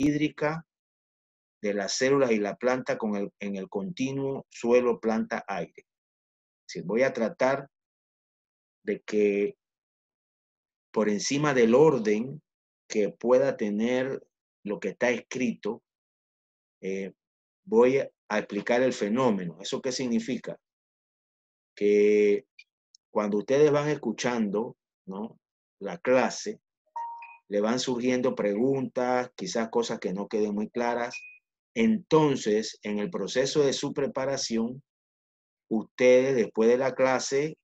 hídrica de las células y la planta en el continuo suelo, planta, aire. Sí, voy a tratar de que por encima del orden que pueda tener lo que está escrito, voy a explicar el fenómeno. ¿Eso qué significa? Que cuando ustedes van escuchando, ¿no?, la clase, le van surgiendo preguntas, quizás cosas que no queden muy claras. Entonces, en el proceso de su preparación, ustedes después de la clase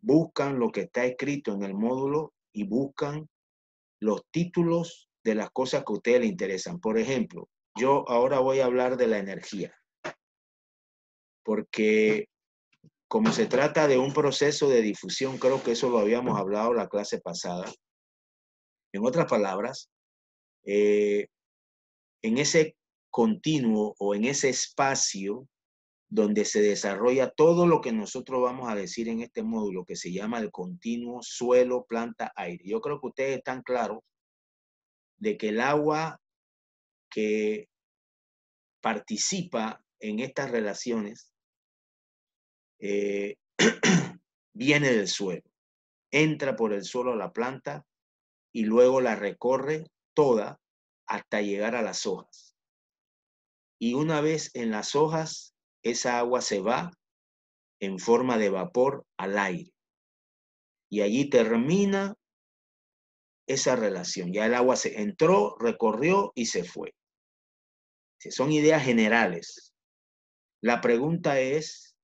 buscan lo que está escrito en el módulo y buscan los títulos de las cosas que a ustedes les interesan. Por ejemplo, yo ahora voy a hablar de la energía, porque como se trata de un proceso de difusión, creo que eso lo habíamos hablado la clase pasada. En otras palabras, en ese continuo o en ese espacio donde se desarrolla todo lo que nosotros vamos a decir en este módulo, que se llama el continuo suelo, planta, aire. Yo creo que ustedes están claros de que el agua que participa en estas relaciones viene del suelo, entra por el suelo a la planta y luego la recorre toda hasta llegar a las hojas. Y una vez en las hojas, esa agua se va en forma de vapor al aire. Y allí termina esa relación. Ya el agua se entró, recorrió y se fue. Son ideas generales. La pregunta es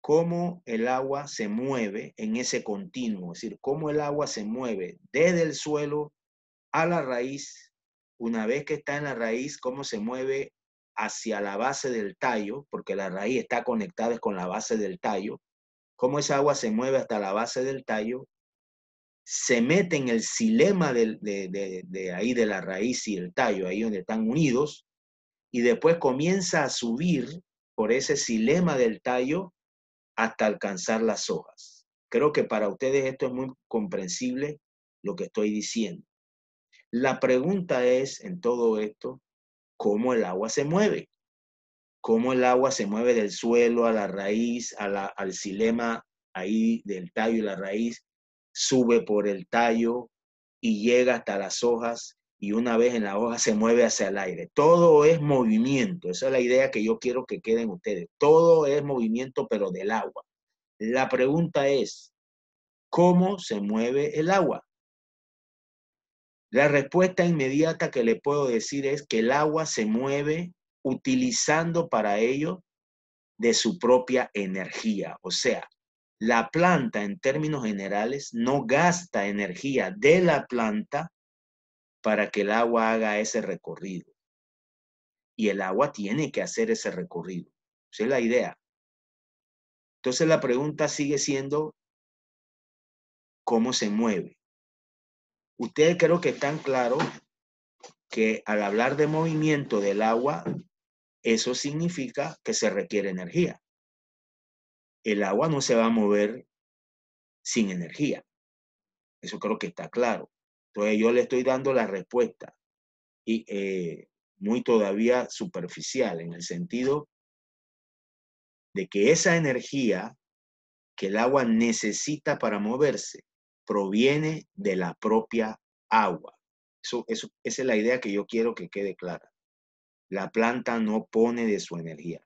cómo el agua se mueve en ese continuo, es decir, cómo el agua se mueve desde el suelo a la raíz. Una vez que está en la raíz, cómo se mueve hacia la base del tallo, porque la raíz está conectada con la base del tallo, cómo esa agua se mueve hasta la base del tallo, se mete en el xilema de ahí de la raíz y el tallo, ahí donde están unidos, y después comienza a subir por ese xilema del tallo hasta alcanzar las hojas. Creo que para ustedes esto es muy comprensible lo que estoy diciendo. La pregunta es, en todo esto, ¿cómo el agua se mueve? ¿Cómo el agua se mueve del suelo a la raíz, al xilema ahí del tallo y la raíz? Sube por el tallo y llega hasta las hojas, y una vez en la hoja se mueve hacia el aire. Todo es movimiento. Esa es la idea que yo quiero que queden ustedes. Todo es movimiento, pero del agua. La pregunta es, ¿cómo se mueve el agua? La respuesta inmediata que le puedo decir es que el agua se mueve utilizando para ello de su propia energía. O sea, la planta en términos generales no gasta energía de la planta para que el agua haga ese recorrido. Y el agua tiene que hacer ese recorrido. Esa es la idea. Entonces la pregunta sigue siendo, ¿cómo se mueve? Ustedes creo que están claros que al hablar de movimiento del agua, eso significa que se requiere energía. El agua no se va a mover sin energía. Eso creo que está claro. Entonces yo le estoy dando la respuesta y muy todavía superficial, en el sentido de que esa energía que el agua necesita para moverse proviene de la propia agua. Esa es la idea que yo quiero que quede clara. La planta no pone de su energía,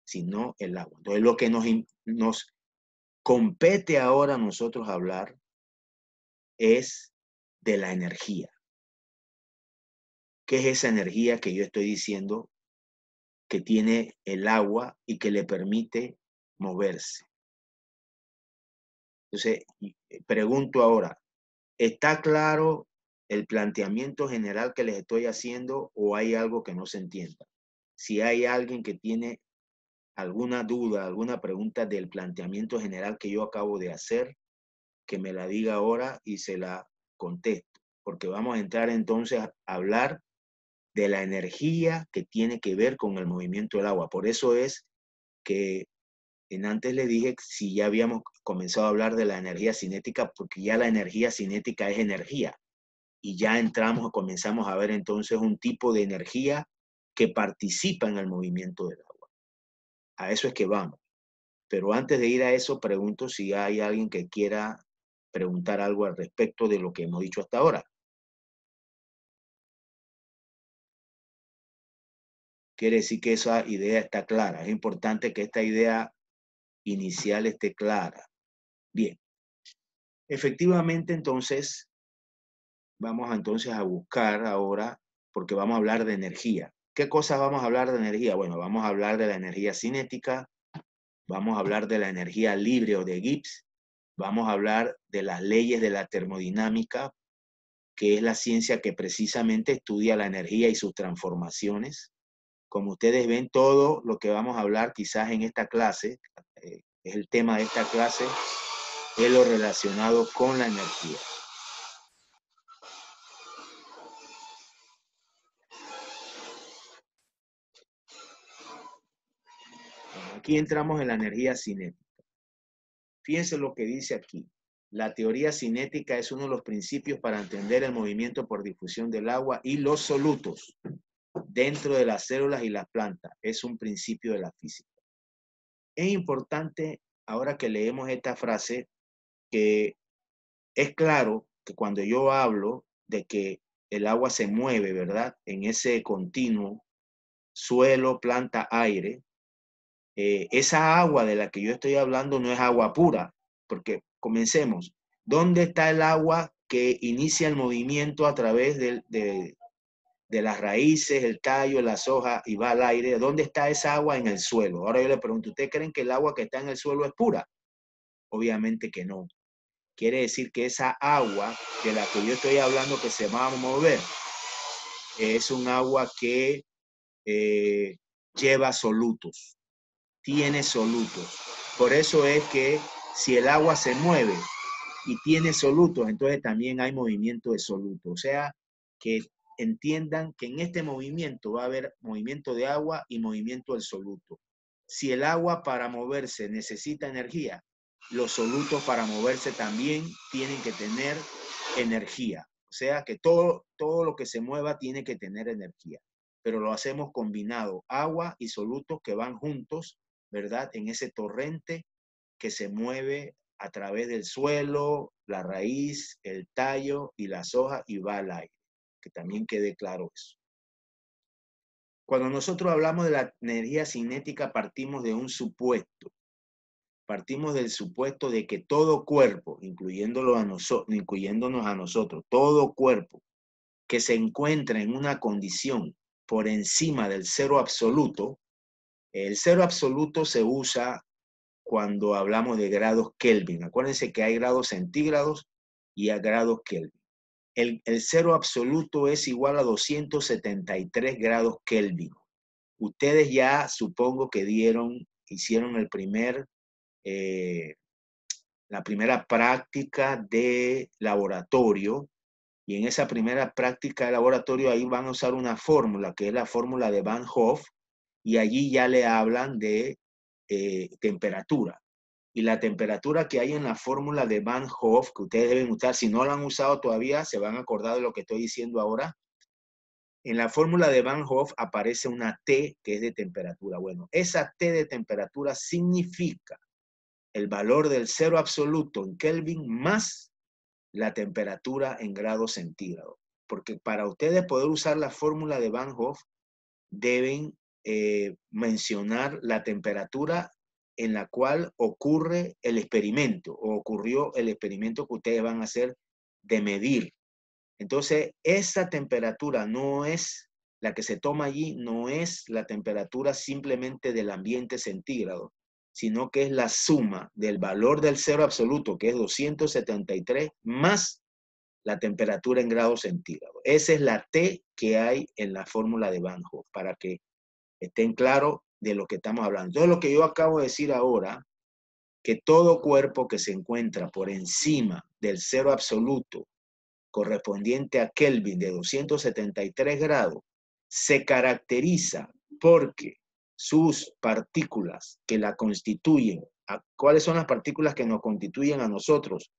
sino el agua. Entonces lo que nos compete ahora a nosotros hablar es de la energía. ¿Qué es esa energía que yo estoy diciendo que tiene el agua y que le permite moverse? Entonces, pregunto ahora, ¿está claro el planteamiento general que les estoy haciendo o hay algo que no se entienda? Si hay alguien que tiene alguna duda, alguna pregunta del planteamiento general que yo acabo de hacer, que me la diga ahora y se la contesto, porque vamos a entrar entonces a hablar de la energía que tiene que ver con el movimiento del agua. Por eso es que antes le dije si ya habíamos comenzado a hablar de la energía cinética, porque ya la energía cinética es energía y ya comenzamos a ver entonces un tipo de energía que participa en el movimiento del agua. A eso es que vamos. Pero antes de ir a eso, pregunto si hay alguien que quiera preguntar algo al respecto de lo que hemos dicho hasta ahora. Quiere decir que esa idea está clara. Es importante que esta idea inicial esté clara. Bien. Efectivamente, entonces, vamos entonces a buscar ahora, porque vamos a hablar de energía. ¿Qué cosas vamos a hablar de energía? Bueno, vamos a hablar de la energía cinética, vamos a hablar de la energía libre o de Gibbs, vamos a hablar de las leyes de la termodinámica, que es la ciencia que precisamente estudia la energía y sus transformaciones. Como ustedes ven, todo lo que vamos a hablar quizás en esta clase, es el tema de esta clase, es lo relacionado con la energía. Aquí entramos en la energía cinética. Fíjense lo que dice aquí. La teoría cinética es uno de los principios para entender el movimiento por difusión del agua y los solutos dentro de las células y las plantas. Es un principio de la física. Es importante, ahora que leemos esta frase, que es claro que cuando yo hablo de que el agua se mueve, ¿verdad? En ese continuo suelo, planta, aire, esa agua de la que yo estoy hablando no es agua pura, porque comencemos. ¿Dónde está el agua que inicia el movimiento a través de las raíces, el tallo, las hojas y va al aire? ¿Dónde está esa agua? En el suelo. Ahora yo le pregunto, ¿ustedes creen que el agua que está en el suelo es pura? Obviamente que no. Quiere decir que esa agua de la que yo estoy hablando que se va a mover es un agua que lleva solutos, tiene solutos. Por eso es que si el agua se mueve y tiene solutos, entonces también hay movimiento de solutos. O sea, que entiendan que en este movimiento va a haber movimiento de agua y movimiento del soluto. Si el agua para moverse necesita energía, los solutos para moverse también tienen que tener energía. O sea que todo lo que se mueva tiene que tener energía. Pero lo hacemos combinado, agua y solutos que van juntos, ¿verdad? En ese torrente que se mueve a través del suelo, la raíz, el tallo y las hojas y va al aire. Que también quede claro eso. Cuando nosotros hablamos de la energía cinética, partimos de un supuesto. Partimos del supuesto de que todo cuerpo, incluyéndonos a nosotros, todo cuerpo que se encuentra en una condición por encima del cero absoluto, el cero absoluto se usa cuando hablamos de grados Kelvin. Acuérdense que hay grados centígrados y hay grados Kelvin. El cero absoluto es igual a 273 grados Kelvin. Ustedes ya supongo que hicieron la primera práctica de laboratorio, y en esa primera práctica de laboratorio ahí van a usar una fórmula, que es la fórmula de Van Hoff, y allí ya le hablan de temperatura. Y la temperatura que hay en la fórmula de Van Hoff, que ustedes deben usar, si no la han usado todavía, se van a acordar de lo que estoy diciendo ahora. En la fórmula de Van Hoff aparece una T que es de temperatura. Bueno, esa T de temperatura significa el valor del cero absoluto en Kelvin más la temperatura en grados centígrados. Porque para ustedes poder usar la fórmula de Van Hoff, deben mencionar la temperatura en la cual ocurre el experimento o ocurrió el experimento que ustedes van a hacer de medir. Entonces, esa temperatura no es la que se toma allí, no es la temperatura simplemente del ambiente centígrado, sino que es la suma del valor del cero absoluto, que es 273, más la temperatura en grados centígrados. Esa es la T que hay en la fórmula de Van Hoff, para que estén claros de lo que estamos hablando. Entonces, lo que yo acabo de decir ahora, que todo cuerpo que se encuentra por encima del cero absoluto correspondiente a Kelvin de 273 grados, se caracteriza porque sus partículas que la constituyen, ¿cuáles son las partículas que nos constituyen a nosotros?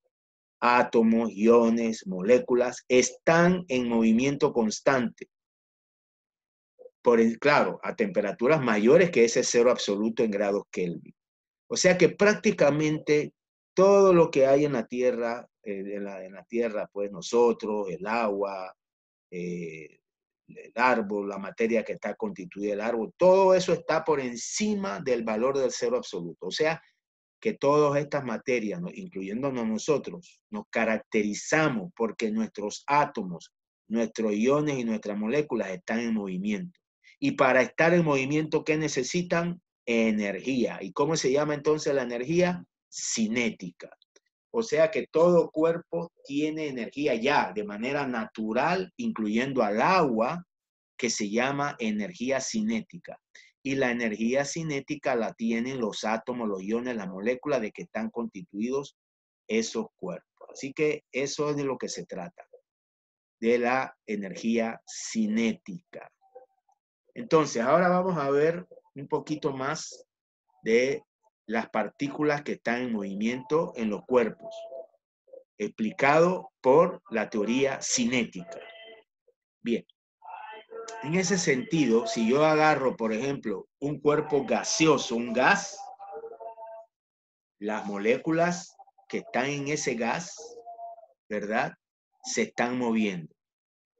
átomos, iones, moléculas, están en movimiento constante. Claro, a temperaturas mayores que ese cero absoluto en grados Kelvin. O sea que prácticamente todo lo que hay en la Tierra, Tierra, pues nosotros, el agua, el árbol, la materia que está constituida el árbol, todo eso está por encima del valor del cero absoluto. O sea que todas estas materias, incluyéndonos nosotros, nos caracterizamos porque nuestros átomos, nuestros iones y nuestras moléculas están en movimiento. Y para estar en movimiento, ¿qué necesitan? Energía. ¿Y cómo se llama entonces la energía? Cinética. O sea que todo cuerpo tiene energía ya de manera natural, incluyendo al agua, que se llama energía cinética. Y la energía cinética la tienen los átomos, los iones, las moléculas de que están constituidos esos cuerpos. Así que eso es de lo que se trata, de la energía cinética. Entonces, ahora vamos a ver un poquito más de las partículas que están en movimiento en los cuerpos, explicado por la teoría cinética. Bien, en ese sentido, si yo agarro, por ejemplo, un cuerpo gaseoso, un gas, las moléculas que están en ese gas, ¿verdad? Se están moviendo.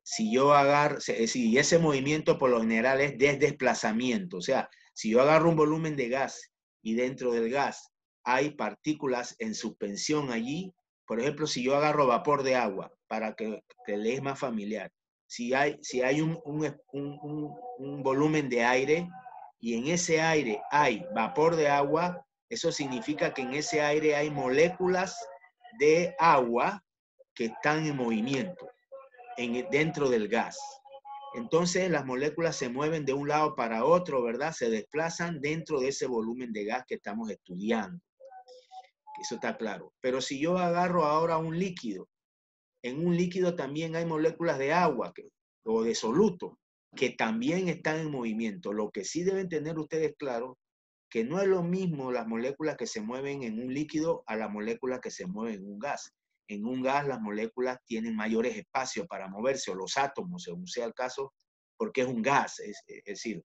Si yo agarro, si ese movimiento por lo general es de desplazamiento, o sea, si yo agarro un volumen de gas y dentro del gas hay partículas en suspensión allí, por ejemplo, si yo agarro vapor de agua, para que le es más familiar, si hay un volumen de aire y en ese aire hay vapor de agua, eso significa que en ese aire hay moléculas de agua que están en movimiento dentro del gas. Entonces las moléculas se mueven de un lado para otro, ¿verdad? Se desplazan dentro de ese volumen de gas que estamos estudiando. Eso está claro. Pero si yo agarro ahora un líquido, en un líquido también hay moléculas de agua o de soluto que también están en movimiento. Lo que sí deben tener ustedes claro, que no es lo mismo las moléculas que se mueven en un líquido a las moléculas que se mueven en un gas. En un gas las moléculas tienen mayores espacios para moverse, o los átomos, según sea el caso, porque es un gas, es decir,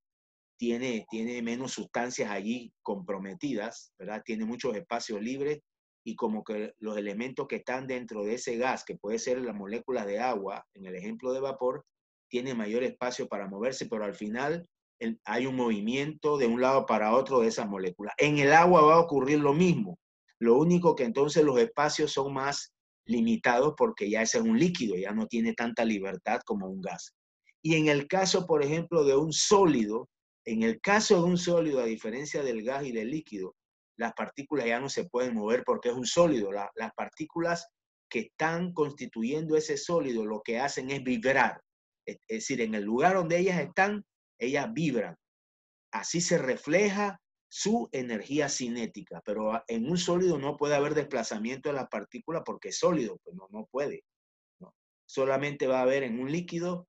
tiene menos sustancias allí comprometidas, ¿verdad? Tiene muchos espacios libres y como que los elementos que están dentro de ese gas, que puede ser las moléculas de agua, en el ejemplo de vapor, tiene mayor espacio para moverse, pero al final hay un movimiento de un lado para otro de esas moléculas. En el agua va a ocurrir lo mismo. Lo único que entonces los espacios son más limitados porque ya ese es un líquido, ya no tiene tanta libertad como un gas. Y en el caso, por ejemplo, de un sólido, en el caso de un sólido, a diferencia del gas y del líquido, las partículas ya no se pueden mover porque es un sólido. Las partículas que están constituyendo ese sólido lo que hacen es vibrar. Es decir, en el lugar donde ellas están, ellas vibran. Así se refleja su energía cinética, pero en un sólido no puede haber desplazamiento de las partículas porque es sólido, pues no puede. No. Solamente va a haber en un líquido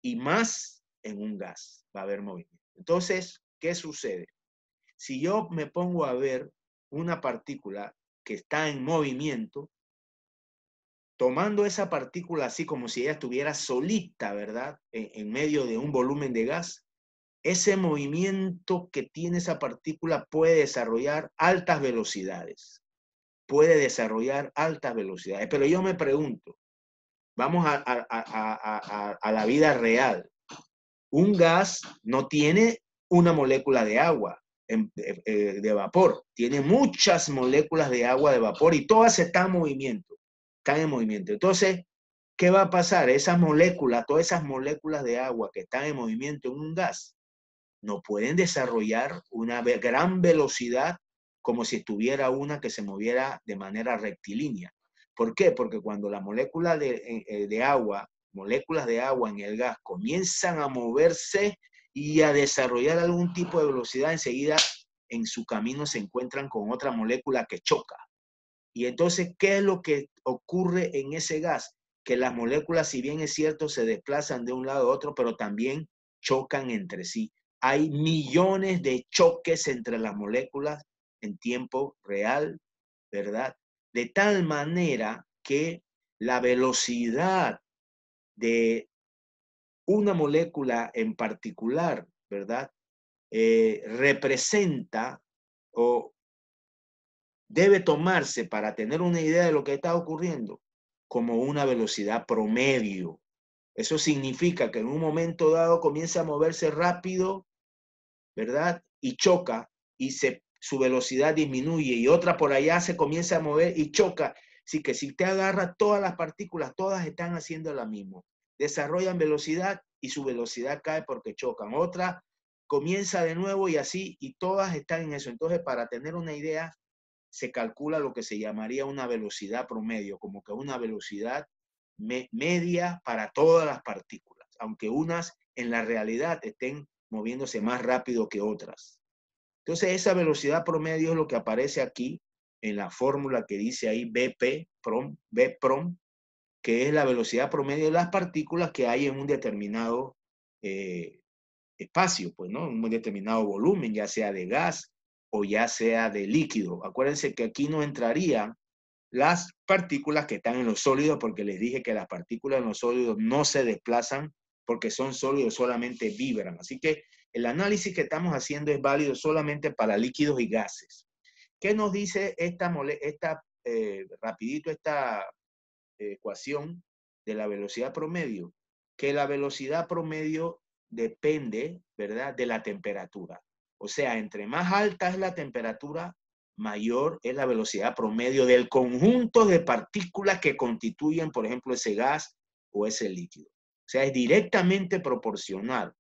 y más en un gas, va a haber movimiento. Entonces, ¿qué sucede? Si yo me pongo a ver una partícula que está en movimiento, tomando esa partícula así como si ella estuviera solita, ¿verdad? En medio de un volumen de gas, ese movimiento que tiene esa partícula puede desarrollar altas velocidades. Puede desarrollar altas velocidades. Pero yo me pregunto, vamos a la vida real. Un gas no tiene una molécula de agua, de vapor. Tiene muchas moléculas de agua de vapor y todas están en movimiento. Están en movimiento. Entonces, ¿qué va a pasar? Esas moléculas, todas esas moléculas de agua que están en movimiento en un gas, no pueden desarrollar una gran velocidad como si estuviera una que se moviera de manera rectilínea. ¿Por qué? Porque cuando la molécula de agua, moléculas de agua en el gas comienzan a moverse y a desarrollar algún tipo de velocidad, enseguida en su camino se encuentran con otra molécula que choca. Y entonces, ¿qué es lo que ocurre en ese gas? Que las moléculas, si bien es cierto, se desplazan de un lado a otro, pero también chocan entre sí. Hay millones de choques entre las moléculas en tiempo real, ¿verdad? De tal manera que la velocidad de una molécula en particular, ¿verdad? Representa o debe tomarse para tener una idea de lo que está ocurriendo como una velocidad promedio. Eso significa que en un momento dado comienza a moverse rápido, ¿verdad? Y choca y su velocidad disminuye y otra por allá se comienza a mover y choca. Así que si te agarra todas las partículas, todas están haciendo lo mismo. Desarrollan velocidad y su velocidad cae porque chocan. Otra comienza de nuevo y así, y todas están en eso. Entonces, para tener una idea, se calcula lo que se llamaría una velocidad promedio, como que una velocidad media para todas las partículas, aunque unas en la realidad estén moviéndose más rápido que otras. Entonces, esa velocidad promedio es lo que aparece aquí en la fórmula que dice ahí Bprom, que es la velocidad promedio de las partículas que hay en un determinado espacio, pues, ¿no? Un determinado volumen, ya sea de gas o ya sea de líquido. Acuérdense que aquí no entrarían las partículas que están en los sólidos, porque les dije que las partículas en los sólidos no se desplazan porque son sólidos, solamente vibran. Así que el análisis que estamos haciendo es válido solamente para líquidos y gases. ¿Qué nos dice rapidito esta ecuación de la velocidad promedio? Que la velocidad promedio depende, ¿verdad?, de la temperatura. O sea, entre más alta es la temperatura, mayor es la velocidad promedio del conjunto de partículas que constituyen, por ejemplo, ese gas o ese líquido. O sea, es directamente proporcional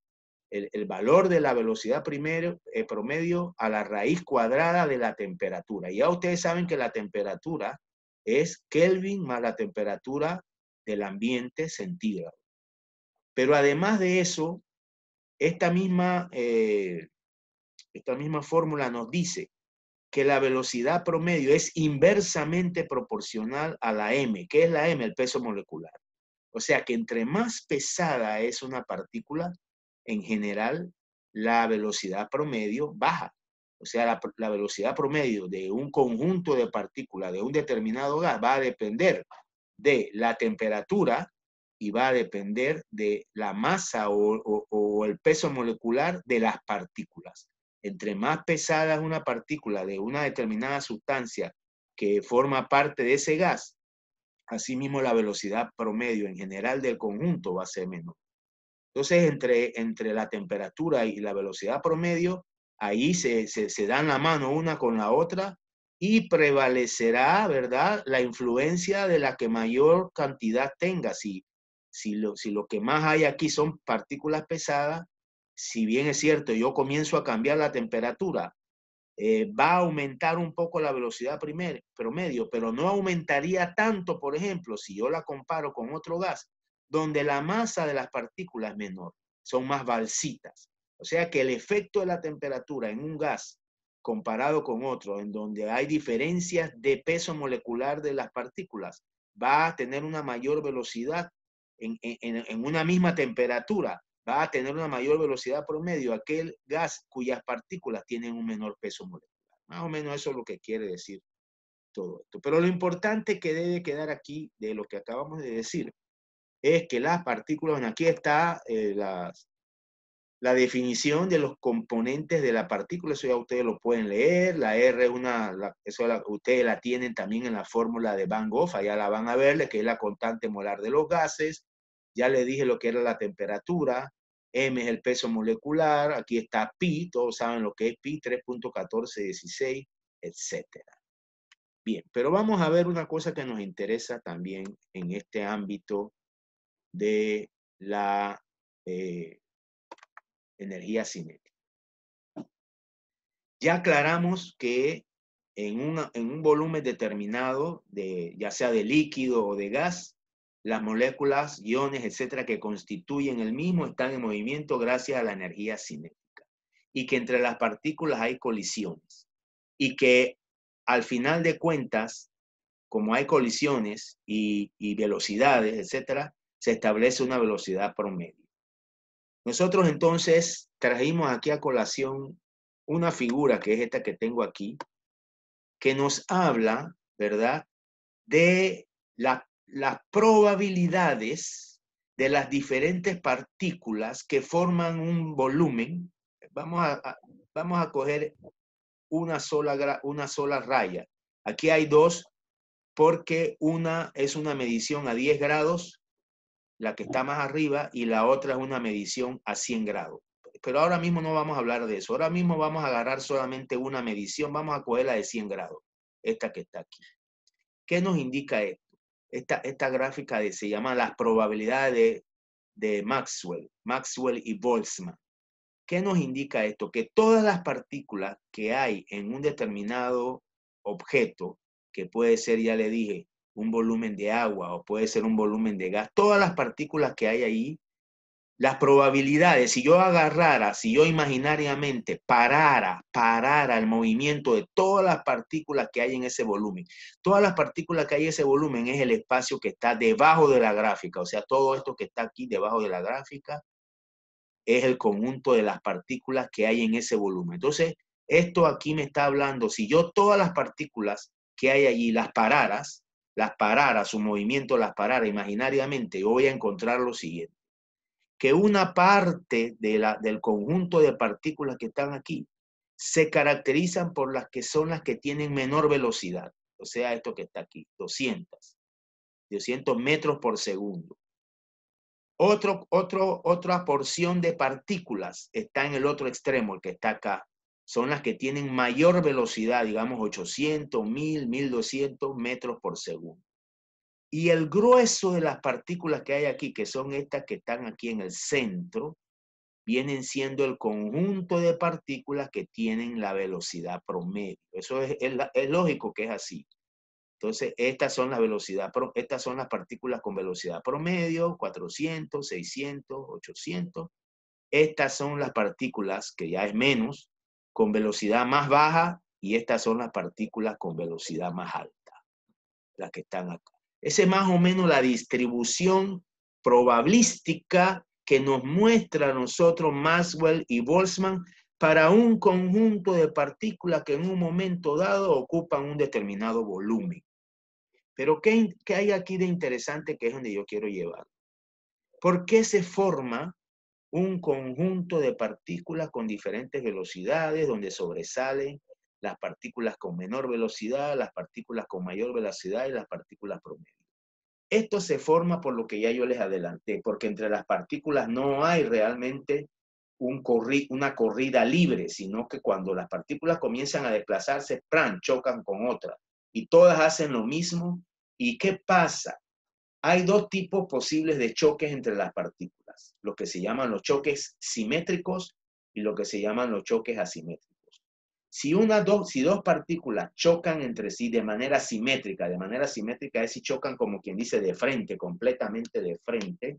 el valor de la velocidad promedio a la raíz cuadrada de la temperatura. Y ya ustedes saben que la temperatura es Kelvin más la temperatura del ambiente centígrado. Pero además de eso, esta misma fórmula nos dice que la velocidad promedio es inversamente proporcional a la m. ¿Qué es la m? El peso molecular. O sea que entre más pesada es una partícula, en general, la velocidad promedio baja. O sea, la velocidad promedio de un conjunto de partículas de un determinado gas va a depender de la temperatura y va a depender de la masa o el peso molecular de las partículas. Entre más pesada es una partícula de una determinada sustancia que forma parte de ese gas, asimismo la velocidad promedio en general del conjunto va a ser menor. Entonces, entre la temperatura y la velocidad promedio, ahí se dan la mano una con la otra y prevalecerá, ¿verdad?, la influencia de la que mayor cantidad tenga. Si lo que más hay aquí son partículas pesadas, si bien es cierto, yo comienzo a cambiar la temperatura, va a aumentar un poco la velocidad promedio, pero no aumentaría tanto, por ejemplo, si yo la comparo con otro gas, donde la masa de las partículas es menor, son más balsitas. O sea que el efecto de la temperatura en un gas comparado con otro, en donde hay diferencias de peso molecular de las partículas, va a tener una mayor velocidad en una misma temperatura, va a tener una mayor velocidad promedio aquel gas cuyas partículas tienen un menor peso molecular. Más o menos eso es lo que quiere decir todo esto. Pero lo importante que debe quedar aquí de lo que acabamos de decir es que las partículas, aquí está la definición de los componentes de la partícula, eso ya ustedes lo pueden leer, la R es ustedes la tienen también en la fórmula de Van Gogh, allá la van a ver, que es la constante molar de los gases, ya les dije lo que era la temperatura, M es el peso molecular, aquí está pi, todos saben lo que es pi, 3.1416, etc. Bien, pero vamos a ver una cosa que nos interesa también en este ámbito de la energía cinética. Ya aclaramos que en un volumen determinado, ya sea de líquido o de gas, las moléculas, iones, etcétera, que constituyen el mismo están en movimiento gracias a la energía cinética. Y que entre las partículas hay colisiones. Y que al final de cuentas, como hay colisiones y velocidades, etcétera, se establece una velocidad promedio. Nosotros entonces trajimos aquí a colación una figura que es esta que tengo aquí, que nos habla, ¿verdad?, de las probabilidades de las diferentes partículas que forman un volumen. Vamos a coger una sola raya. Aquí hay dos, porque una es una medición a 10 grados, la que está más arriba, y la otra es una medición a 100 grados. Pero ahora mismo no vamos a hablar de eso. Ahora mismo vamos a agarrar solamente una medición. Vamos a coger la de 100 grados, esta que está aquí. ¿Qué nos indica esto? Esta gráfica se llama las probabilidades de Maxwell y Boltzmann. ¿Qué nos indica esto? Que todas las partículas que hay en un determinado objeto, que puede ser, ya le dije, un volumen de agua o puede ser un volumen de gas, todas las partículas que hay ahí, las probabilidades, si yo imaginariamente parara el movimiento de todas las partículas que hay en ese volumen, todas las partículas que hay en ese volumen es el espacio que está debajo de la gráfica, o sea, todo esto que está aquí debajo de la gráfica es el conjunto de las partículas que hay en ese volumen. Entonces, esto aquí me está hablando, si yo todas las partículas que hay allí las parara, su movimiento las parara imaginariamente, yo voy a encontrar lo siguiente, que una parte del conjunto de partículas que están aquí se caracterizan por las que tienen menor velocidad. O sea, esto que está aquí, 200 metros por segundo. Otra porción de partículas está en el otro extremo, el que está acá. Son las que tienen mayor velocidad, digamos 800, 1000, 1200 metros por segundo. Y el grueso de las partículas que hay aquí, que son estas que están aquí en el centro, vienen siendo el conjunto de partículas que tienen la velocidad promedio. Eso es lógico que es así. Entonces, estas son las partículas con velocidad promedio, 400, 600, 800. Estas son las partículas, que ya es menos, con velocidad más baja, y estas son las partículas con velocidad más alta, las que están acá. Esa es más o menos la distribución probabilística que nos muestra a nosotros Maxwell y Boltzmann para un conjunto de partículas que en un momento dado ocupan un determinado volumen. Pero ¿qué hay aquí de interesante, que es donde yo quiero llevar? ¿Por qué se forma un conjunto de partículas con diferentes velocidades, donde sobresalen las partículas con menor velocidad, las partículas con mayor velocidad y las partículas promedio? Esto se forma por lo que ya yo les adelanté, porque entre las partículas no hay realmente una corrida libre, sino que cuando las partículas comienzan a desplazarse, ¡pran!, chocan con otras. Y todas hacen lo mismo. ¿Y qué pasa? Hay dos tipos posibles de choques entre las partículas, lo que se llaman los choques simétricos y lo que se llaman los choques asimétricos. Si dos partículas chocan entre sí de manera simétrica es si chocan, como quien dice, de frente, completamente de frente,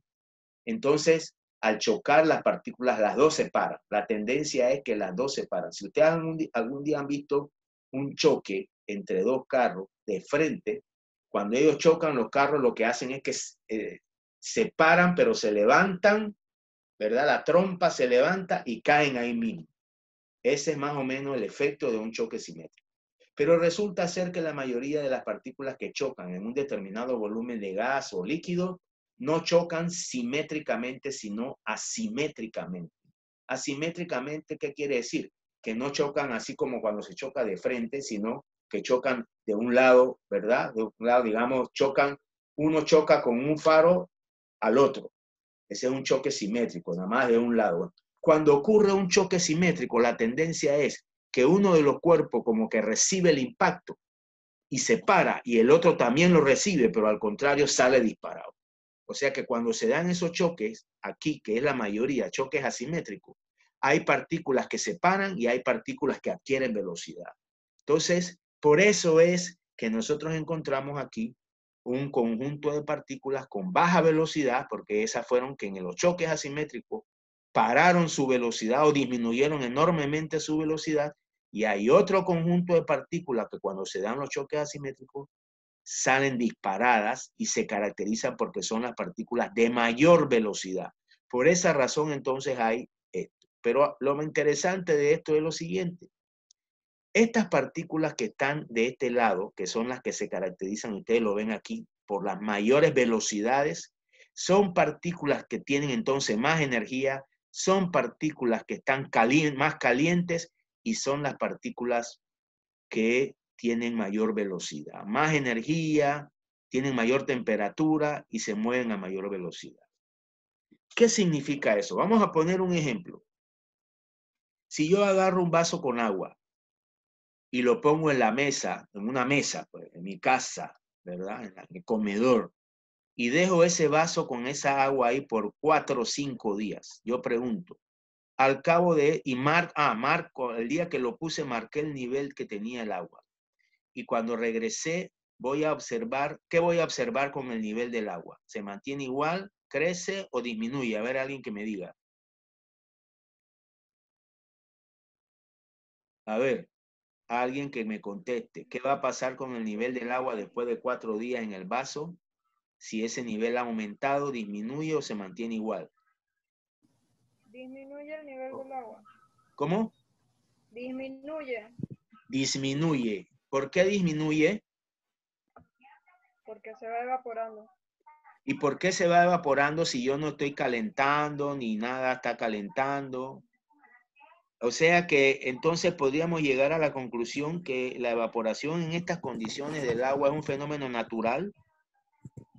entonces al chocar las partículas, las dos se paran. La tendencia es que las dos se paran. Si ustedes algún día han visto un choque entre dos carros de frente, cuando ellos chocan, los carros lo que hacen es que se paran, pero se levantan, ¿verdad? La trompa se levanta y caen ahí mismo. Ese es más o menos el efecto de un choque simétrico. Pero resulta ser que la mayoría de las partículas que chocan en un determinado volumen de gas o líquido no chocan simétricamente, sino asimétricamente. Asimétricamente, ¿qué quiere decir? Que no chocan así como cuando se choca de frente, sino que chocan de un lado, ¿verdad? De un lado, digamos, uno choca con un faro al otro. Ese es un choque simétrico, nada más de un lado. Cuando ocurre un choque simétrico, la tendencia es que uno de los cuerpos como que recibe el impacto y se para, y el otro también lo recibe, pero al contrario sale disparado. O sea que cuando se dan esos choques, aquí, que es la mayoría, choques asimétricos, hay partículas que se paran y hay partículas que adquieren velocidad. Entonces, por eso es que nosotros encontramos aquí un conjunto de partículas con baja velocidad, porque esas fueron que en los choques asimétricos pararon su velocidad o disminuyeron enormemente su velocidad, y hay otro conjunto de partículas que cuando se dan los choques asimétricos salen disparadas y se caracterizan porque son las partículas de mayor velocidad. Por esa razón entonces hay esto. Pero lo interesante de esto es lo siguiente. Estas partículas que están de este lado, que son las que se caracterizan, ustedes lo ven aquí, por las mayores velocidades, son partículas que tienen entonces más energía, son partículas que están más calientes y son las partículas que tienen mayor velocidad, más energía, tienen mayor temperatura y se mueven a mayor velocidad. ¿Qué significa eso? Vamos a poner un ejemplo. Si yo agarro un vaso con agua y lo pongo en la mesa, en una mesa, pues, en mi casa, ¿verdad? En el comedor, y dejo ese vaso con esa agua ahí por 4 o 5 días, yo pregunto, al cabo de, marco, el día que lo puse, marqué el nivel que tenía el agua. Y cuando regresé, voy a observar, ¿qué voy a observar con el nivel del agua? ¿Se mantiene igual, crece o disminuye? A ver, alguien que me diga. A ver, alguien que me conteste. ¿Qué va a pasar con el nivel del agua después de 4 días en el vaso? Si ese nivel ha aumentado, disminuye o se mantiene igual. Disminuye el nivel del agua. ¿Cómo? Disminuye. Disminuye. ¿Por qué disminuye? Porque se va evaporando. ¿Y por qué se va evaporando si yo no estoy calentando ni nada está calentando? O sea que entonces podríamos llegar a la conclusión que la evaporación en estas condiciones del agua es un fenómeno natural.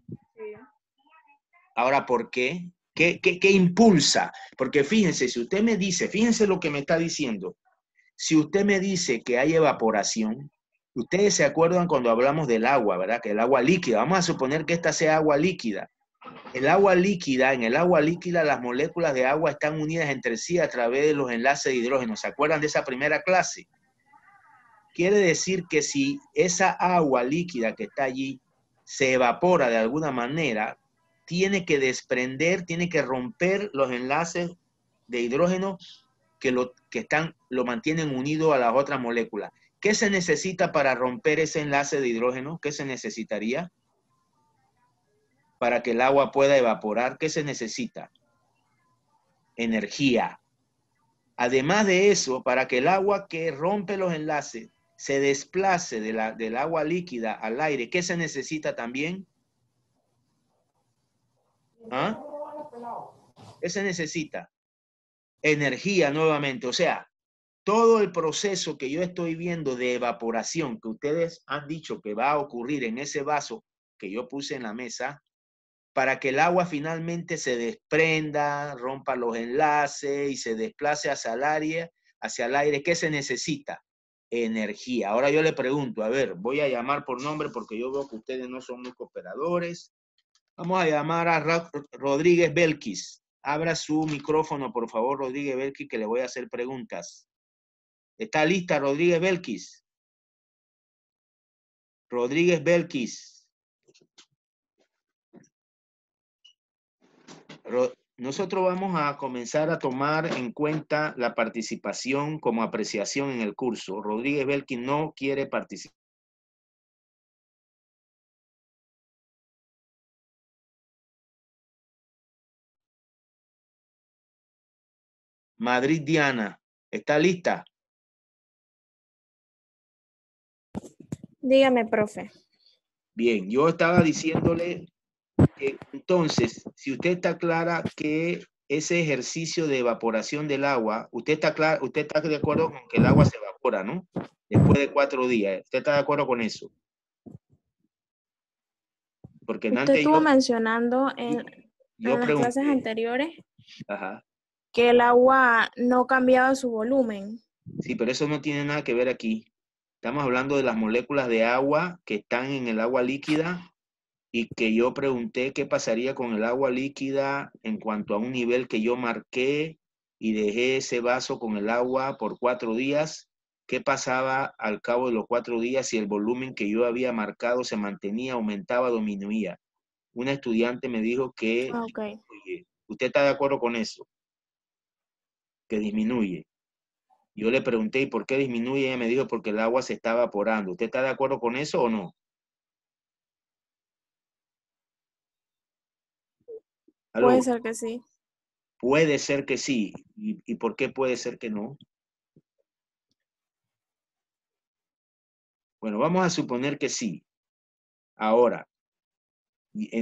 Sí. Ahora, ¿por qué? ¿Qué impulsa? Porque fíjense, si usted me dice, fíjense lo que me está diciendo. Si usted me dice que hay evaporación, ustedes se acuerdan cuando hablamos del agua, ¿verdad? Que el agua líquida, vamos a suponer que esta sea agua líquida. El agua líquida, en el agua líquida las moléculas de agua están unidas entre sí a través de los enlaces de hidrógeno. ¿Se acuerdan de esa primera clase? Quiere decir que si esa agua líquida que está allí se evapora de alguna manera, tiene que desprender, tiene que romper los enlaces de hidrógeno que lo mantienen unido a las otras moléculas. ¿Qué se necesita para romper ese enlace de hidrógeno? ¿Qué se necesitaría para que el agua pueda evaporar? ¿Qué se necesita? Energía. Además de eso, para que el agua que rompe los enlaces se desplace del agua líquida al aire, ¿qué se necesita también? ¿Ah? ¿Qué se necesita? Energía nuevamente. O sea, todo el proceso que yo estoy viendo de evaporación que ustedes han dicho que va a ocurrir en ese vaso que yo puse en la mesa, para que el agua finalmente se desprenda, rompa los enlaces y se desplace hacia el aire, ¿qué se necesita? Energía. Ahora yo le pregunto, a ver, voy a llamar por nombre porque yo veo que ustedes no son muy cooperadores. Vamos a llamar a Rodríguez Belkis. Abra su micrófono, por favor, Rodríguez Belkis, que le voy a hacer preguntas. ¿Está lista, Rodríguez Belkis? Rodríguez Belkis. Nosotros vamos a comenzar a tomar en cuenta la participación como apreciación en el curso. Rodríguez Belkis no quiere participar. Madrid Diana, ¿está lista? Dígame, profe. Bien, yo estaba diciéndole que entonces, si usted está clara que ese ejercicio de evaporación del agua, usted está de acuerdo con que el agua se evapora, ¿no? Después de 4 días. ¿Usted está de acuerdo con eso? Porque Usted antes estuvo mencionando en las clases pregunté, anteriores ajá, que el agua no cambiaba su volumen. sí, pero eso no tiene nada que ver aquí. Estamos hablando de las moléculas de agua que están en el agua líquida y que yo pregunté qué pasaría con el agua líquida en cuanto a un nivel que yo marqué y dejé ese vaso con el agua por 4 días. ¿Qué pasaba al cabo de los 4 días si el volumen que yo había marcado se mantenía, aumentaba o disminuía? Una estudiante me dijo que Okay. disminuye. ¿Usted está de acuerdo con eso? Que disminuye. Yo le pregunté, ¿y por qué disminuye? Ella me dijo, porque el agua se está evaporando. ¿Usted está de acuerdo con eso o no? Puede ¿Aló? ser que sí. Puede ser que sí. ¿Y por qué puede ser que no? Bueno, vamos a suponer que sí. Ahora,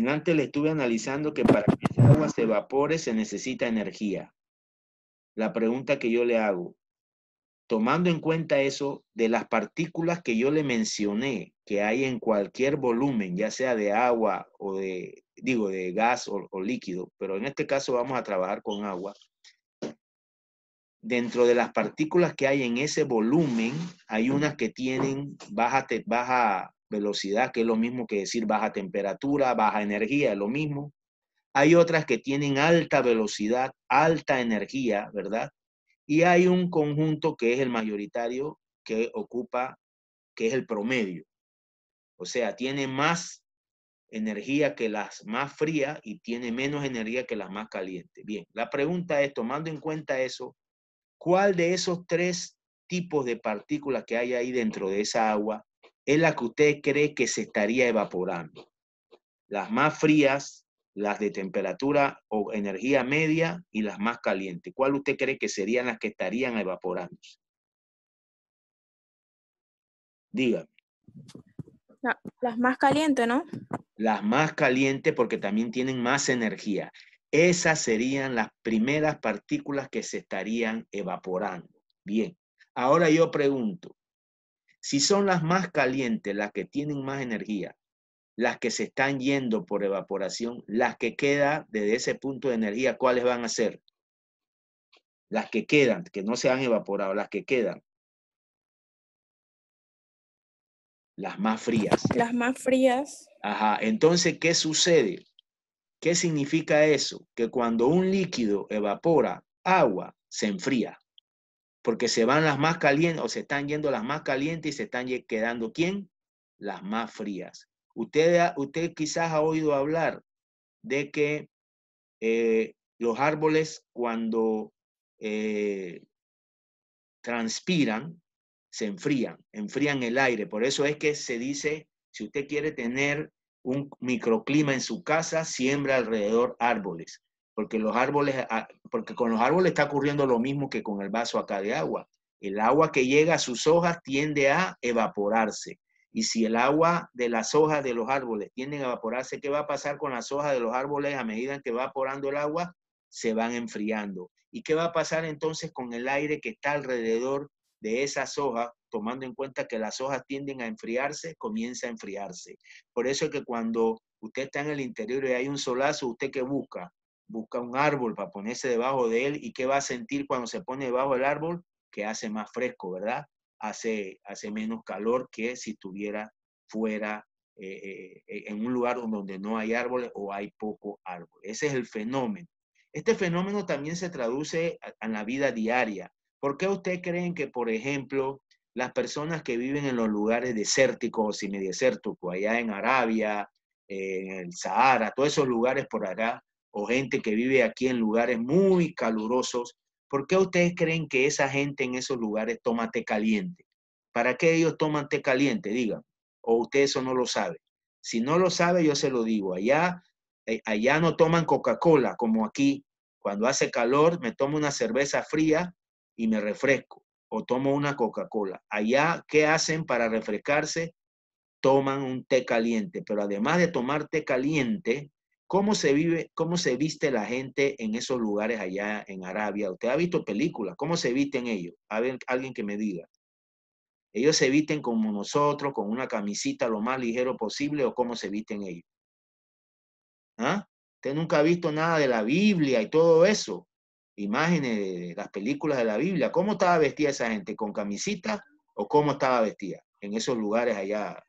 Antes le estuve analizando que para que esa agua se evapore se necesita energía. La pregunta que yo le hago, tomando en cuenta eso, de las partículas que yo le mencioné, que hay en cualquier volumen, ya sea de agua o de gas o líquido, pero en este caso vamos a trabajar con agua. Dentro de las partículas que hay en ese volumen, hay unas que tienen baja velocidad, que es lo mismo que decir baja temperatura, baja energía, es lo mismo. Hay otras que tienen alta velocidad, alta energía, ¿verdad? Y hay un conjunto que es el mayoritario, que ocupa, que es el promedio. O sea, tiene más energía que las más frías y tiene menos energía que las más calientes. Bien, la pregunta es, tomando en cuenta eso, ¿cuál de esos tres tipos de partículas que hay ahí dentro de esa agua es la que usted cree que se estaría evaporando? Las más frías, las de temperatura o energía media y las más calientes. ¿Cuál usted cree que serían las que estarían evaporándose? Dígame. Las más calientes, ¿no? Las más calientes porque también tienen más energía. Esas serían las primeras partículas que se estarían evaporando. Bien, ahora yo pregunto, si son las más calientes, las que tienen más energía, las que se están yendo por evaporación, las que quedan desde ese punto de energía, ¿cuáles van a ser? Las que quedan, que no se han evaporado, las que quedan. Las más frías. Las más frías. Ajá, entonces, ¿qué sucede? ¿Qué significa eso? Que cuando un líquido evapora agua, se enfría. Porque se van las más calientes o se están yendo las más calientes y se están quedando ¿quién? Las más frías. Usted quizás ha oído hablar de que los árboles cuando transpiran, se enfrían el aire. Por eso es que se dice, si usted quiere tener un microclima en su casa, siembra alrededor árboles. Porque porque con los árboles está ocurriendo lo mismo que con el vaso acá de agua. El agua que llega a sus hojas tiende a evaporarse. Y si el agua de las hojas de los árboles tiende a evaporarse, ¿qué va a pasar con las hojas de los árboles a medida que va evaporando el agua? Se van enfriando. ¿Y qué va a pasar entonces con el aire que está alrededor de esas hojas, tomando en cuenta que las hojas tienden a enfriarse, comienza a enfriarse? Por eso es que cuando usted está en el interior y hay un solazo, ¿usted qué busca? Busca un árbol para ponerse debajo de él. ¿Y qué va a sentir cuando se pone debajo del árbol? Que hace más fresco, ¿verdad? Hace menos calor que si estuviera fuera en un lugar donde no hay árboles o hay poco árbol. Ese es el fenómeno. Este fenómeno también se traduce en la vida diaria. ¿Por qué ustedes creen que, por ejemplo, las personas que viven en los lugares desérticos o semidesérticos, allá en Arabia, en el Sahara, todos esos lugares por acá, o gente que vive aquí en lugares muy calurosos, ¿por qué ustedes creen que esa gente en esos lugares toma té caliente? ¿Para qué ellos toman té caliente? Digan. ¿O usted eso no lo sabe? Si no lo sabe, yo se lo digo. Allá no toman Coca-Cola como aquí. Cuando hace calor, me tomo una cerveza fría y me refresco. O tomo una Coca-Cola. Allá, ¿qué hacen para refrescarse? Toman un té caliente. Pero además de tomar té caliente, cómo se viste la gente en esos lugares allá en Arabia? ¿Usted ha visto películas? ¿Cómo se visten ellos? A ver, alguien que me diga. Ellos se visten como nosotros, con una camisita lo más ligero posible, o cómo se visten ellos. ¿Ah? Usted nunca ha visto nada de la Biblia y todo eso. Imágenes de las películas de la Biblia. ¿Cómo estaba vestida esa gente? ¿Con camisita o cómo estaba vestida en esos lugares allá,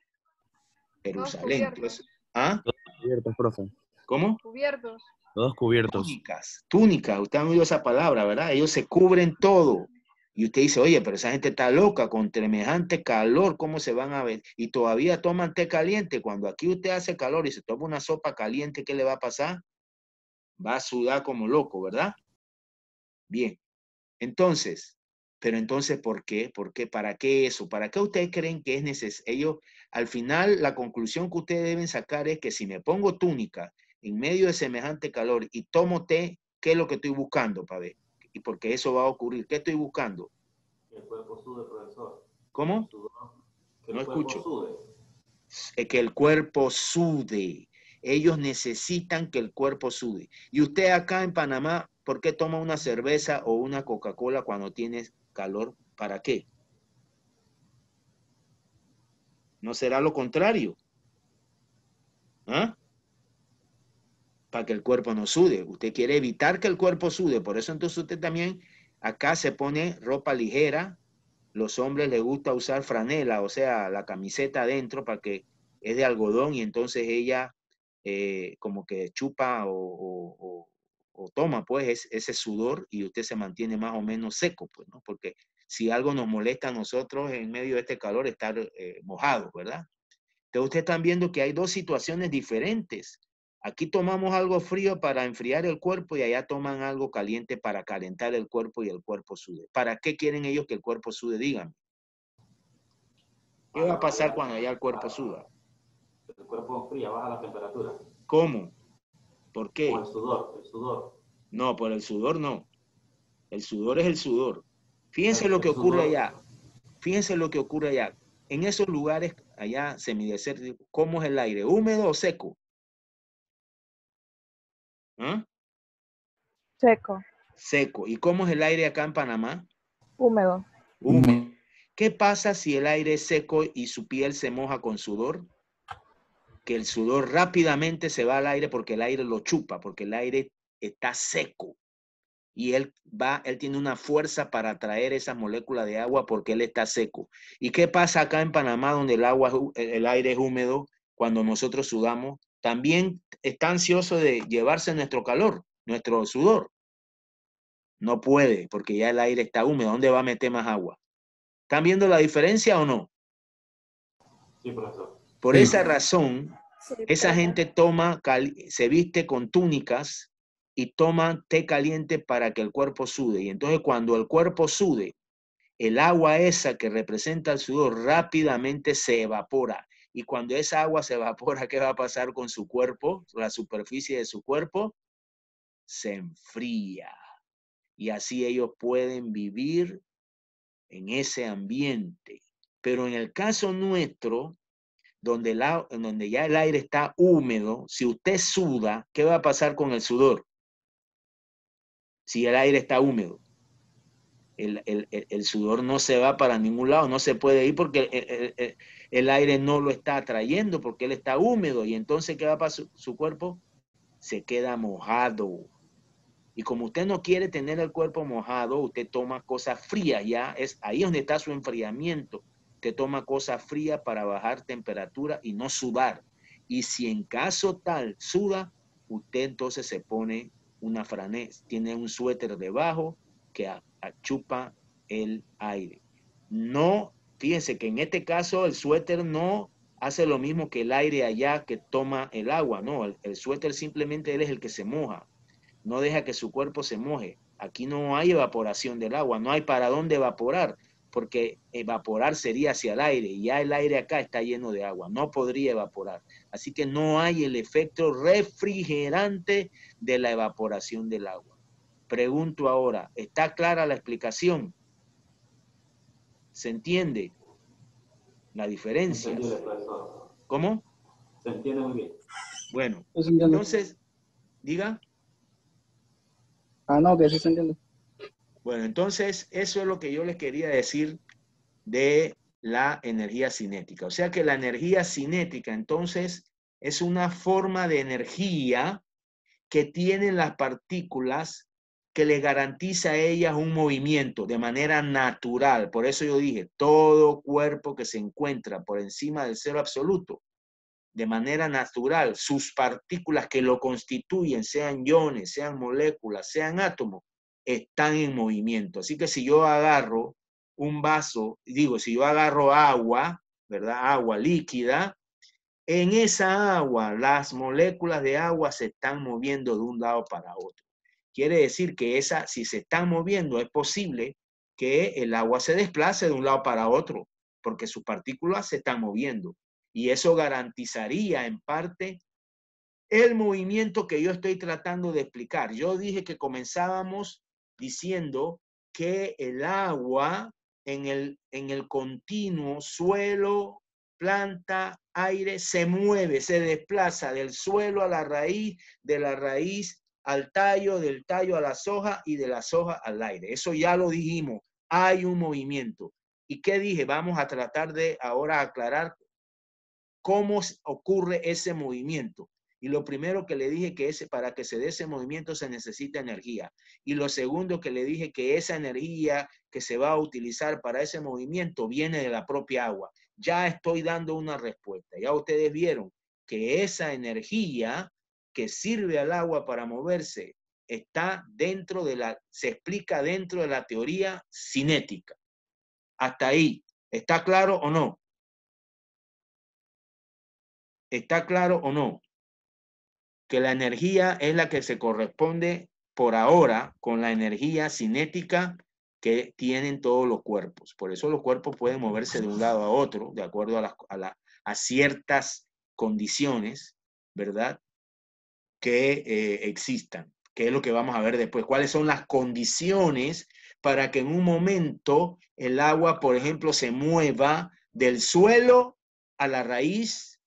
Todos Jerusalén? cubiertos. Entonces, ¿ah? Cubiertos, profe. ¿Cómo? Cubiertos. Todos cubiertos. Túnicas, túnicas. Usted ha oído esa palabra, ¿verdad? Ellos se cubren todo. Y usted dice, oye, pero esa gente está loca con semejante calor, ¿cómo se van a ver? Y todavía toman té caliente. Cuando aquí usted hace calor y se toma una sopa caliente, ¿qué le va a pasar? Va a sudar como loco, ¿verdad? Bien. Entonces, pero entonces, ¿por qué? ¿Por qué? ¿Para qué eso? ¿Para qué ustedes creen que es necesario? Ellos, al final, la conclusión que ustedes deben sacar es que si me pongo túnica en medio de semejante calor y tomo té, ¿qué es lo que estoy buscando, para ver? Y porque eso va a ocurrir. ¿Qué estoy buscando? Que el cuerpo sude, profesor. ¿Cómo? Que No el cuerpo escucho. sude. Que el cuerpo sude. Ellos necesitan que el cuerpo sude. Y usted acá en Panamá, ¿por qué toma una cerveza o una Coca-Cola cuando tienes calor? ¿Para qué? ¿No será lo contrario? ¿Ah? Para que el cuerpo no sude. Usted quiere evitar que el cuerpo sude. Por eso entonces usted también acá se pone ropa ligera. Los hombres les gusta usar franela, o sea, la camiseta adentro para que es de algodón y entonces ella como que chupa o toma pues ese sudor y usted se mantiene más o menos seco, pues, ¿no? Porque si algo nos molesta a nosotros en medio de este calor, estar mojados, ¿verdad? Entonces ustedes están viendo que hay dos situaciones diferentes. Aquí tomamos algo frío para enfriar el cuerpo y allá toman algo caliente para calentar el cuerpo y el cuerpo sude. ¿Para qué quieren ellos que el cuerpo sude? Díganme. ¿Qué va a pasar cuando ya el cuerpo suda? El cuerpo enfría, baja la temperatura. ¿Cómo? ¿Por qué? O el sudor, el sudor. No, por el sudor no. El sudor es el sudor. Fíjense El lo que ocurre sudor, allá. Fíjense lo que ocurre allá. En esos lugares allá semidesérticos, ¿cómo es el aire? ¿Húmedo o seco? ¿Ah? Seco, Seco. ¿Y cómo es el aire acá en Panamá? húmedo. Húmedo. ¿Qué pasa si el aire es seco y su piel se moja con sudor? Que el sudor rápidamente se va al aire porque el aire lo chupa, porque el aire está seco. Y él tiene una fuerza para atraer esas moléculas de agua porque él está seco. ¿Y qué pasa acá en Panamá donde el aire es húmedo cuando nosotros sudamos? También está ansioso de llevarse nuestro calor, nuestro sudor. No puede porque ya el aire está húmedo. ¿Dónde va a meter más agua? ¿Están viendo la diferencia o no? sí, profesor. Por Sí. esa razón, Sí, esa profe. gente se viste con túnicas y toma té caliente para que el cuerpo sude. Y entonces cuando el cuerpo sude, el agua esa que representa el sudor rápidamente se evapora. Y cuando esa agua se evapora, ¿qué va a pasar con su cuerpo? La superficie de su cuerpo se enfría. Y así ellos pueden vivir en ese ambiente. Pero en el caso nuestro, en donde ya el aire está húmedo, si usted suda, ¿qué va a pasar con el sudor? Si el aire está húmedo. El sudor no se va para ningún lado, no se puede ir porque el aire no lo está atrayendo porque él está húmedo y entonces ¿qué va a pasar? Su cuerpo se queda mojado. Y como usted no quiere tener el cuerpo mojado, usted toma cosas frías, ya es ahí donde está su enfriamiento. Usted toma cosas frías para bajar temperatura y no sudar. Y si en caso tal suda, usted entonces se pone una franela, tiene un suéter debajo que chupa el aire. No, fíjense que en este caso el suéter no hace lo mismo que el aire allá que toma el agua, no, el suéter simplemente él es el que se moja, no deja que su cuerpo se moje. Aquí no hay evaporación del agua, no hay para dónde evaporar, porque evaporar sería hacia el aire y ya el aire acá está lleno de agua, no podría evaporar. Así que no hay el efecto refrigerante de la evaporación del agua. Pregunto ahora, ¿está clara la explicación? ¿Se entiende la diferencia? Entendible, profesor. ¿Cómo? Se entiende muy bien. Bueno, Sí, se entiende. entonces, diga. Ah, no, que sí se entiende. Bueno, entonces eso es lo que yo les quería decir de la energía cinética. O sea que la energía cinética entonces es una forma de energía que tienen las partículas que le garantiza a ellas un movimiento de manera natural. Por eso yo dije, todo cuerpo que se encuentra por encima del cero absoluto, de manera natural, sus partículas que lo constituyen, sean iones, sean moléculas, sean átomos, están en movimiento. Así que si yo agarro un vaso, digo, si yo agarro agua, ¿verdad? Agua líquida, en esa agua, las moléculas de agua se están moviendo de un lado para otro. Quiere decir que si se están moviendo, es posible que el agua se desplace de un lado para otro, porque sus partículas se están moviendo. Y eso garantizaría en parte el movimiento que yo estoy tratando de explicar. Yo dije que comenzábamos diciendo que el agua en el continuo suelo planta, aire, se mueve, se desplaza del suelo a la raíz, de la raíz al tallo, del tallo a las hojas y de las hojas al aire. Eso ya lo dijimos, hay un movimiento. ¿Y qué dije? Vamos a tratar de ahora aclarar cómo ocurre ese movimiento. Y lo primero que le dije que para que se dé ese movimiento se necesita energía. Y lo segundo que le dije que esa energía que se va a utilizar para ese movimiento viene de la propia agua. Ya estoy dando una respuesta. Ya ustedes vieron que esa energía que sirve al agua para moverse está dentro de se explica dentro de la teoría cinética. Hasta ahí. ¿Está claro o no? ¿Está claro o no? Que la energía es la que se corresponde por ahora con la energía cinética que tienen todos los cuerpos. Por eso los cuerpos pueden moverse de un lado a otro, de acuerdo a ciertas condiciones, ¿verdad? Que existan, que es lo que vamos a ver después. ¿Cuáles son las condiciones para que en un momento el agua, por ejemplo, se mueva del suelo a la raíz,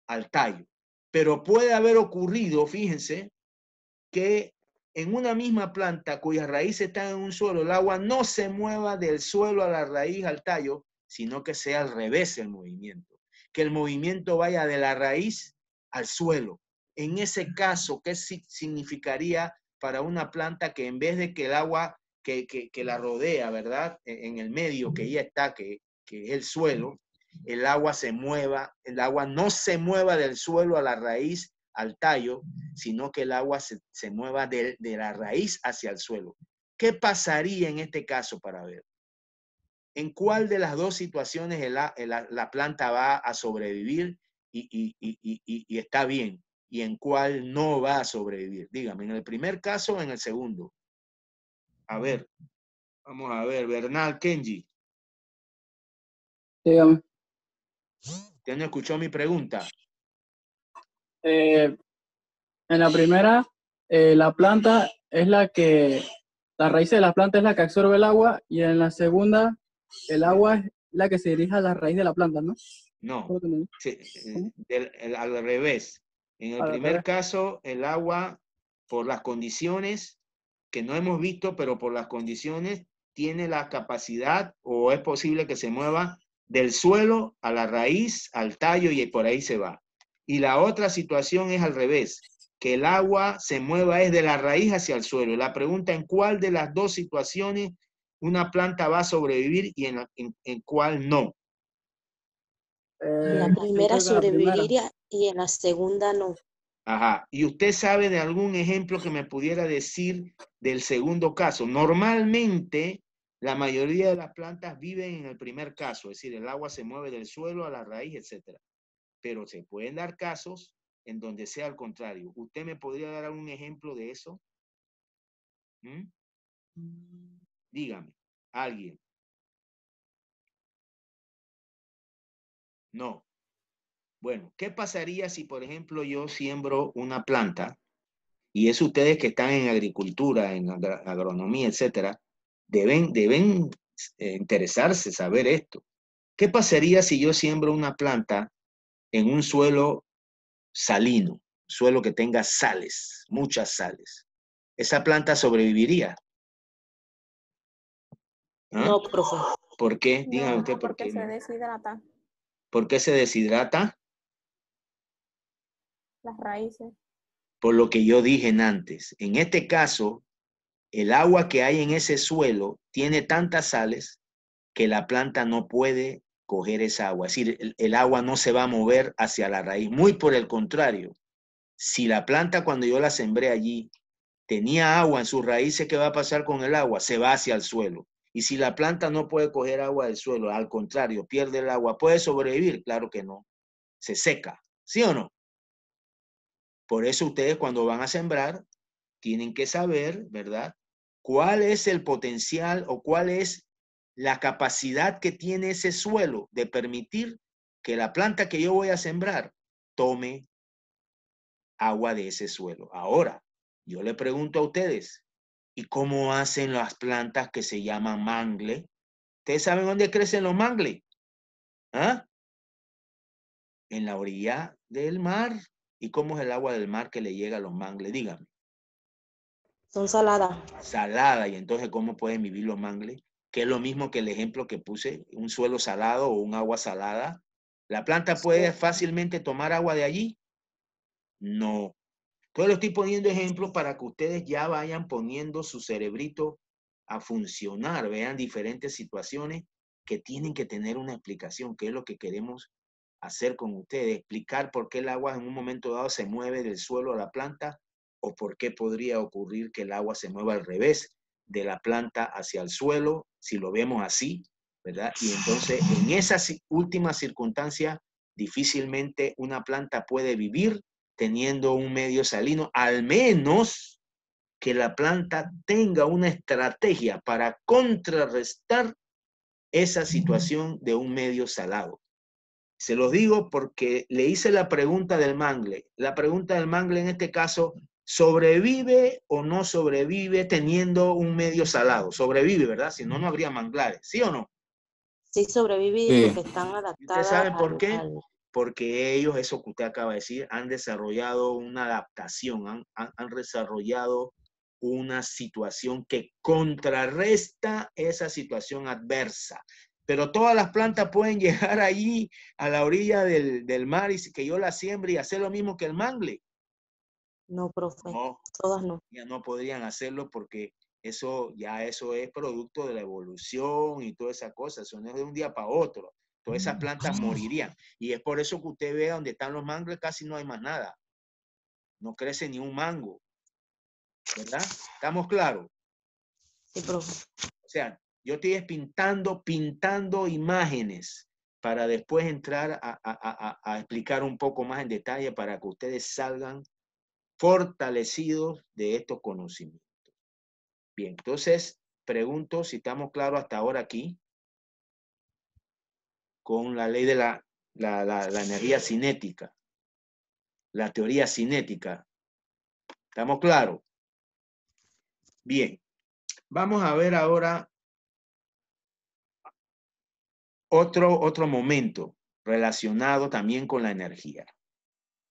al tallo? Pero puede haber ocurrido, fíjense, que en una misma planta cuyas raíces están en un suelo, el agua no se mueva del suelo a la raíz, al tallo, sino que sea al revés el movimiento. Que el movimiento vaya de la raíz al suelo. En ese caso, ¿qué significaría para una planta que en vez de que el agua que la rodea, ¿verdad? En el medio que ya está, que es el suelo, el agua se mueva, el agua no se mueva del suelo a la raíz, al tallo, sino que el agua se mueva de la raíz hacia el suelo. ¿Qué pasaría en este caso para ver? ¿En cuál de las dos situaciones la planta va a sobrevivir y está bien? ¿Y en cuál no va a sobrevivir? Dígame, ¿en el primer caso o en el segundo? A ver, vamos a ver, Bernal, Kenji. Dígame. ¿Usted no escuchó mi pregunta? En la primera, la planta es la raíz de la planta es la que absorbe el agua, y en la segunda, el agua es la que se dirige a la raíz de la planta, ¿no? No, ¿Cómo? al revés. En el Al primer revés. caso, el agua, por las condiciones que no hemos visto, pero por las condiciones, tiene la capacidad o es posible que se mueva del suelo a la raíz, al tallo y por ahí se va. Y la otra situación es al revés, que el agua se mueva es de la raíz hacia el suelo. La pregunta ¿en cuál de las dos situaciones una planta va a sobrevivir y en cuál no? En la Yo primera creo que la primera. sobreviviría y en la segunda no. Ajá. ¿Y usted sabe de algún ejemplo que me pudiera decir del segundo caso? Normalmente, la mayoría de las plantas viven en el primer caso, es decir, el agua se mueve del suelo a la raíz, etc. Pero se pueden dar casos en donde sea al contrario. ¿Usted me podría dar algún ejemplo de eso? ¿Mm? Dígame, alguien. No. Bueno, ¿qué pasaría si, por ejemplo, yo siembro una planta? Y es ustedes que están en agricultura, en agronomía, etcétera, deben interesarse, saber esto. ¿Qué pasaría si yo siembro una planta en un suelo salino, suelo que tenga sales, muchas sales? ¿Esa planta sobreviviría? ¿Ah? No, profe. ¿Por qué? Dígame No, usted por porque qué se no. deshidrata ¿Por qué se deshidrata? las raíces. Por lo que yo dije antes. En este caso, el agua que hay en ese suelo tiene tantas sales que la planta no puede coger esa agua. Es decir, el agua no se va a mover hacia la raíz. Muy por el contrario, si la planta cuando yo la sembré allí tenía agua en sus raíces, ¿qué va a pasar con el agua? Se va hacia el suelo. Y si la planta no puede coger agua del suelo, al contrario, pierde el agua, ¿puede sobrevivir? Claro que no. Se seca. ¿Sí o no? Por eso ustedes cuando van a sembrar tienen que saber, ¿verdad? ¿Cuál es el potencial o cuál es la capacidad que tiene ese suelo de permitir que la planta que yo voy a sembrar tome agua de ese suelo? Ahora, yo le pregunto a ustedes, ¿y cómo hacen las plantas que se llaman mangle? ¿Ustedes saben dónde crecen los mangles? ¿Ah? en la orilla del mar. ¿Y cómo es el agua del mar que le llega a los mangles? Dígame. Son saladas. Salada. Y entonces, ¿cómo pueden vivir los mangles? Que es lo mismo que el ejemplo que puse, un suelo salado o un agua salada. ¿La planta puede fácilmente tomar agua de allí? No. Entonces lo estoy poniendo ejemplos para que ustedes ya vayan poniendo su cerebrito a funcionar, vean diferentes situaciones que tienen que tener una explicación, que es lo que queremos hacer con ustedes, explicar por qué el agua en un momento dado se mueve del suelo a la planta o por qué podría ocurrir que el agua se mueva al revés, de la planta hacia el suelo, si lo vemos así, ¿verdad? Y entonces en esa última circunstancia difícilmente una planta puede vivir teniendo un medio salino, al menos que la planta tenga una estrategia para contrarrestar esa situación de un medio salado. Se los digo porque le hice la pregunta del mangle. La pregunta del mangle en este caso, ¿sobrevive o no sobrevive teniendo un medio salado? Sobrevive, ¿verdad? Si no, no habría manglares, ¿sí o no? Sí sobreviven Sí. porque están ¿Y usted adaptadas sabe por qué? al... Porque ellos, eso que usted acaba de decir, han desarrollado una adaptación, han desarrollado una situación que contrarresta esa situación adversa. Pero todas las plantas pueden llegar allí a la orilla del mar y que yo la siembre y hacer lo mismo que el mangle. No, profe, No, todas no. ya no podrían hacerlo porque eso es producto de la evolución y toda esa cosa. Eso no es de un día para otro. Todas esas plantas morirían. Y es por eso que usted ve donde están los mangles casi no hay más nada. No crece ni un mango. ¿Verdad? ¿Estamos claros? Sí, profe. O sea, yo estoy pintando imágenes para después entrar a explicar un poco más en detalle para que ustedes salgan fortalecidos de estos conocimientos. Bien, entonces pregunto si estamos claros hasta ahora aquí con la ley de la energía cinética, la teoría cinética. ¿Estamos claros? Bien, vamos a ver ahora otro momento relacionado también con la energía.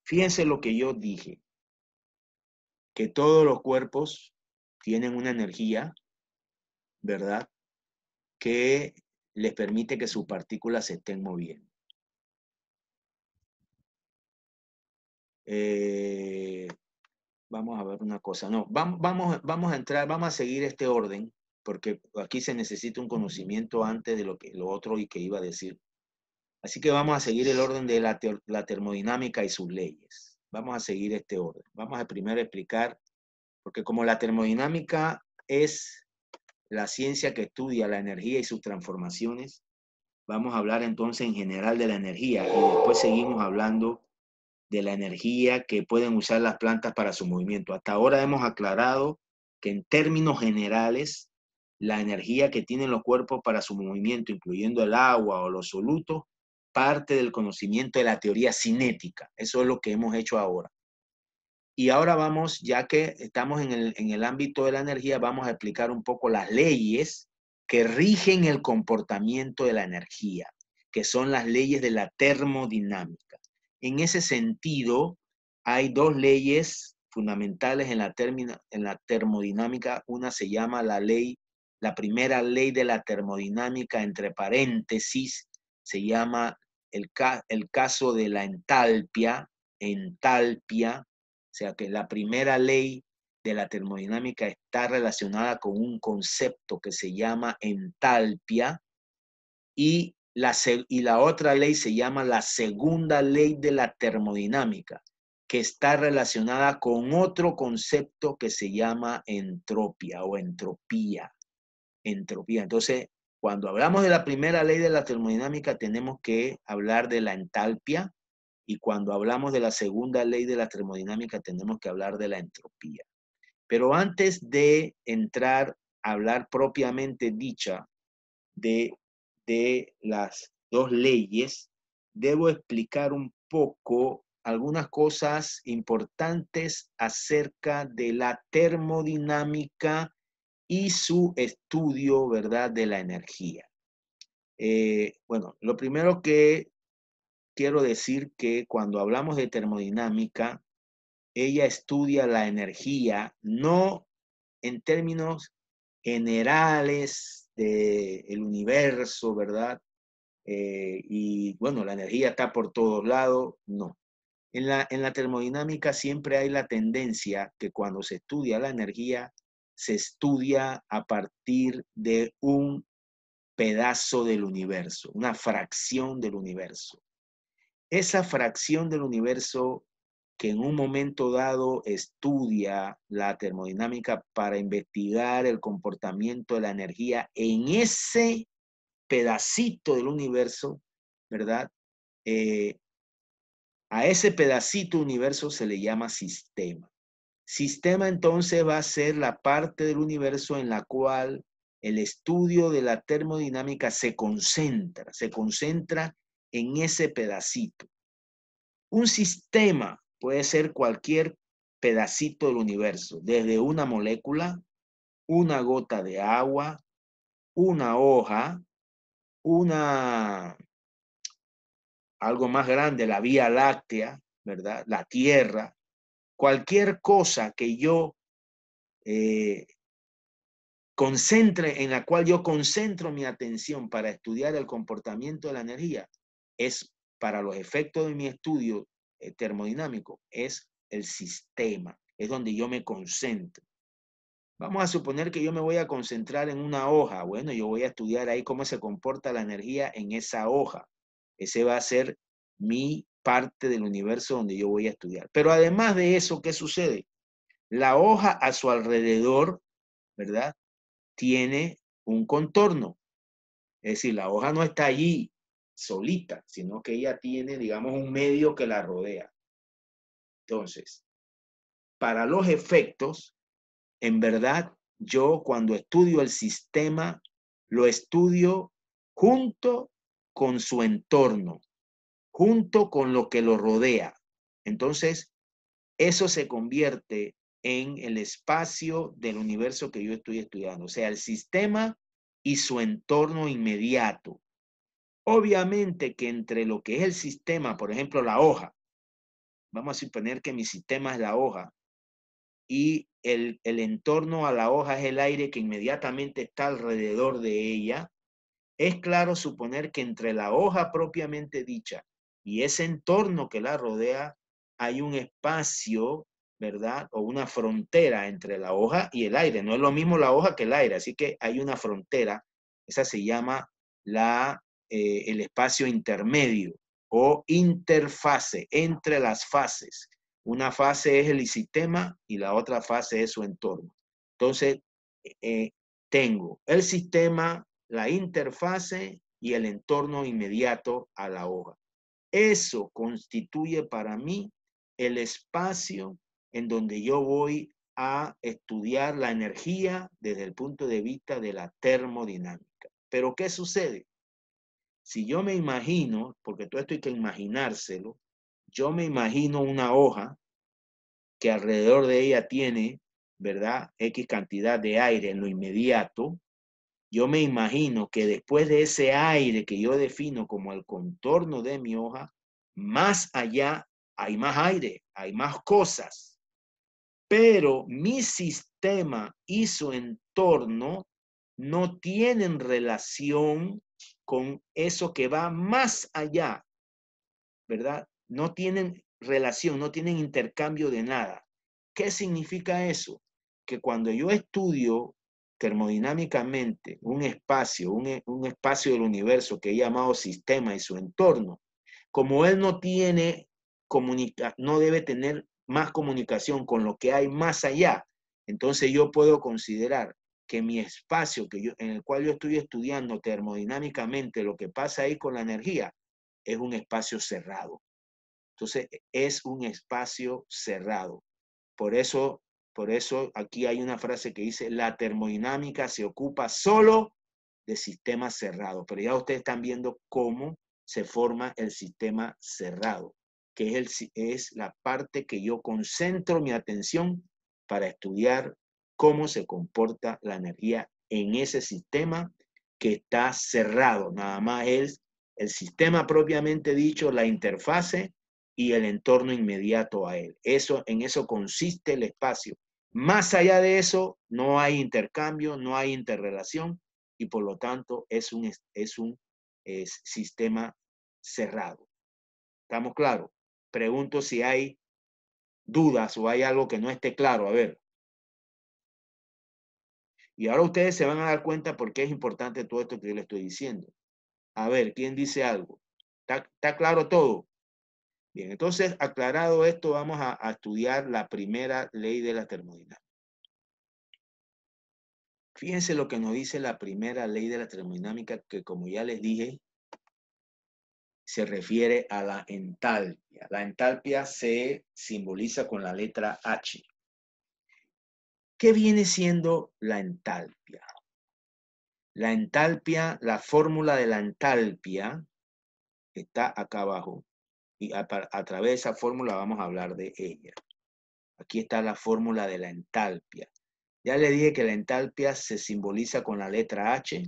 Fíjense lo que yo dije, que todos los cuerpos tienen una energía, ¿verdad? Que les permite que sus partículas se estén moviendo. Vamos a ver una cosa. No, vamos a entrar, vamos a seguir este orden, porque aquí se necesita un conocimiento antes de lo otro y que iba a decir. Así que vamos a seguir el orden de la termodinámica y sus leyes. Vamos a seguir este orden. Vamos a primero explicar, porque como la termodinámica es la ciencia que estudia la energía y sus transformaciones, vamos a hablar entonces en general de la energía y después seguimos hablando de la energía que pueden usar las plantas para su movimiento. Hasta ahora hemos aclarado que en términos generales, la energía que tienen los cuerpos para su movimiento, incluyendo el agua o los solutos, parte del conocimiento de la teoría cinética. Eso es lo que hemos hecho ahora. Y ahora vamos, ya que estamos en el ámbito de la energía, vamos a explicar un poco las leyes que rigen el comportamiento de la energía, que son las leyes de la termodinámica. En ese sentido, hay dos leyes fundamentales en la termodinámica. Una se llama la primera ley de la termodinámica, entre paréntesis, se llama el caso de la entalpia, o sea que la primera ley de la termodinámica está relacionada con un concepto que se llama entalpia y la otra ley se llama la segunda ley de la termodinámica, que está relacionada con otro concepto que se llama entropia o entropía. Entonces, cuando hablamos de la primera ley de la termodinámica, tenemos que hablar de la entalpia, y cuando hablamos de la segunda ley de la termodinámica, tenemos que hablar de la entropía. Pero antes de entrar a hablar propiamente dicha de las dos leyes, debo explicar un poco algunas cosas importantes acerca de la termodinámica y su estudio, ¿verdad?, de la energía. Bueno, lo primero que quiero decir que cuando hablamos de termodinámica, ella estudia la energía, no en términos generales del universo, ¿verdad? Y bueno, la energía está por todos lados, no. En la termodinámica siempre hay la tendencia que cuando se estudia la energía, se estudia a partir de un pedazo del universo, una fracción del universo. Esa fracción del universo que en un momento dado estudia la termodinámica para investigar el comportamiento de la energía en ese pedacito del universo, ¿verdad? A ese pedacito universo se le llama sistema. Sistema entonces va a ser la parte del universo en la cual el estudio de la termodinámica se concentra en ese pedacito. Un sistema puede ser cualquier pedacito del universo, desde una molécula, una gota de agua, una hoja, algo más grande, la Vía Láctea, ¿verdad? La Tierra, cualquier cosa que yo en la cual yo concentro mi atención para estudiar el comportamiento de la energía, es para los efectos de mi estudio termodinámico, es el sistema, es donde yo me concentro. Vamos a suponer que yo me voy a concentrar en una hoja. Bueno, yo voy a estudiar ahí cómo se comporta la energía en esa hoja. Ese va a ser mi parte del universo donde yo voy a estudiar. Pero además de eso, ¿qué sucede? La hoja a su alrededor, ¿verdad? Tiene un contorno. Es decir, la hoja no está allí solita, sino que ella tiene, digamos, un medio que la rodea. Entonces, para los efectos, en verdad, yo cuando estudio el sistema, lo estudio junto con su entorno, junto con lo que lo rodea. Entonces, eso se convierte en el espacio del universo que yo estoy estudiando, o sea, el sistema y su entorno inmediato. Obviamente que entre lo que es el sistema, por ejemplo, la hoja, vamos a suponer que mi sistema es la hoja, y el entorno a la hoja es el aire que inmediatamente está alrededor de ella, es claro suponer que entre la hoja propiamente dicha y ese entorno que la rodea hay un espacio, ¿verdad? O una frontera entre la hoja y el aire. No es lo mismo la hoja que el aire, así que hay una frontera. Esa se llama el espacio intermedio o interfase, entre las fases. Una fase es el sistema y la otra fase es su entorno. Entonces, tengo el sistema, la interfase y el entorno inmediato a la hoja. Eso constituye para mí el espacio en donde yo voy a estudiar la energía desde el punto de vista de la termodinámica. Pero ¿qué sucede? Si yo me imagino, porque todo esto hay que imaginárselo, yo me imagino una hoja que alrededor de ella tiene, ¿verdad? X cantidad de aire en lo inmediato. Yo me imagino que después de ese aire que yo defino como el contorno de mi hoja, más allá hay más aire, hay más cosas. Pero mi sistema y su entorno no tienen relación con eso que va más allá, ¿verdad? No tienen relación, no tienen intercambio de nada. ¿Qué significa eso? Que cuando yo estudio termodinámicamente un espacio del universo que he llamado sistema y su entorno, como él no tiene no debe tener más comunicación con lo que hay más allá, entonces yo puedo considerar que mi espacio en el cual yo estoy estudiando termodinámicamente lo que pasa ahí con la energía es un espacio cerrado. Entonces es un espacio cerrado. Por eso aquí hay una frase que dice, la termodinámica se ocupa solo de sistemas cerrados. Pero ya ustedes están viendo cómo se forma el sistema cerrado, que es la parte que yo concentro mi atención para estudiar cómo se comporta la energía en ese sistema que está cerrado. Nada más es el sistema propiamente dicho, la interfase y el entorno inmediato a él. En eso consiste el espacio. Más allá de eso, no hay intercambio, no hay interrelación y por lo tanto es un sistema cerrado. ¿Estamos claros? Pregunto si hay dudas o hay algo que no esté claro. A ver. Y ahora ustedes se van a dar cuenta por qué es importante todo esto que yo les estoy diciendo. A ver, ¿quién dice algo? ¿Está claro todo? Bien, entonces, aclarado esto, vamos a estudiar la primera ley de la termodinámica. Fíjense lo que nos dice la primera ley de la termodinámica, que como ya les dije, se refiere a la entalpia. La entalpia se simboliza con la letra H. ¿Qué viene siendo la entalpia? La entalpia, la fórmula de la entalpia está acá abajo. Y a través de esa fórmula vamos a hablar de ella. Aquí está la fórmula de la entalpia. Ya le dije que la entalpia se simboliza con la letra H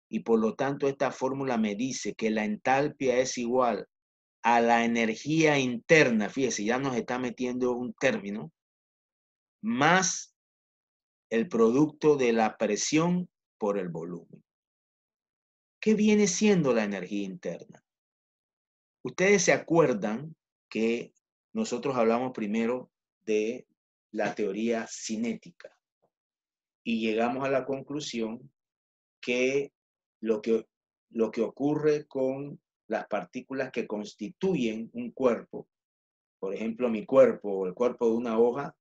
y por lo tanto esta fórmula me dice que la entalpia es igual a la energía interna, fíjese, ya nos está metiendo un término, más el producto de la presión por el volumen. ¿Qué viene siendo la energía interna? Ustedes se acuerdan que nosotros hablamos primero de la teoría cinética y llegamos a la conclusión que lo que ocurre con las partículas que constituyen un cuerpo, por ejemplo, mi cuerpo o el cuerpo de una hoja,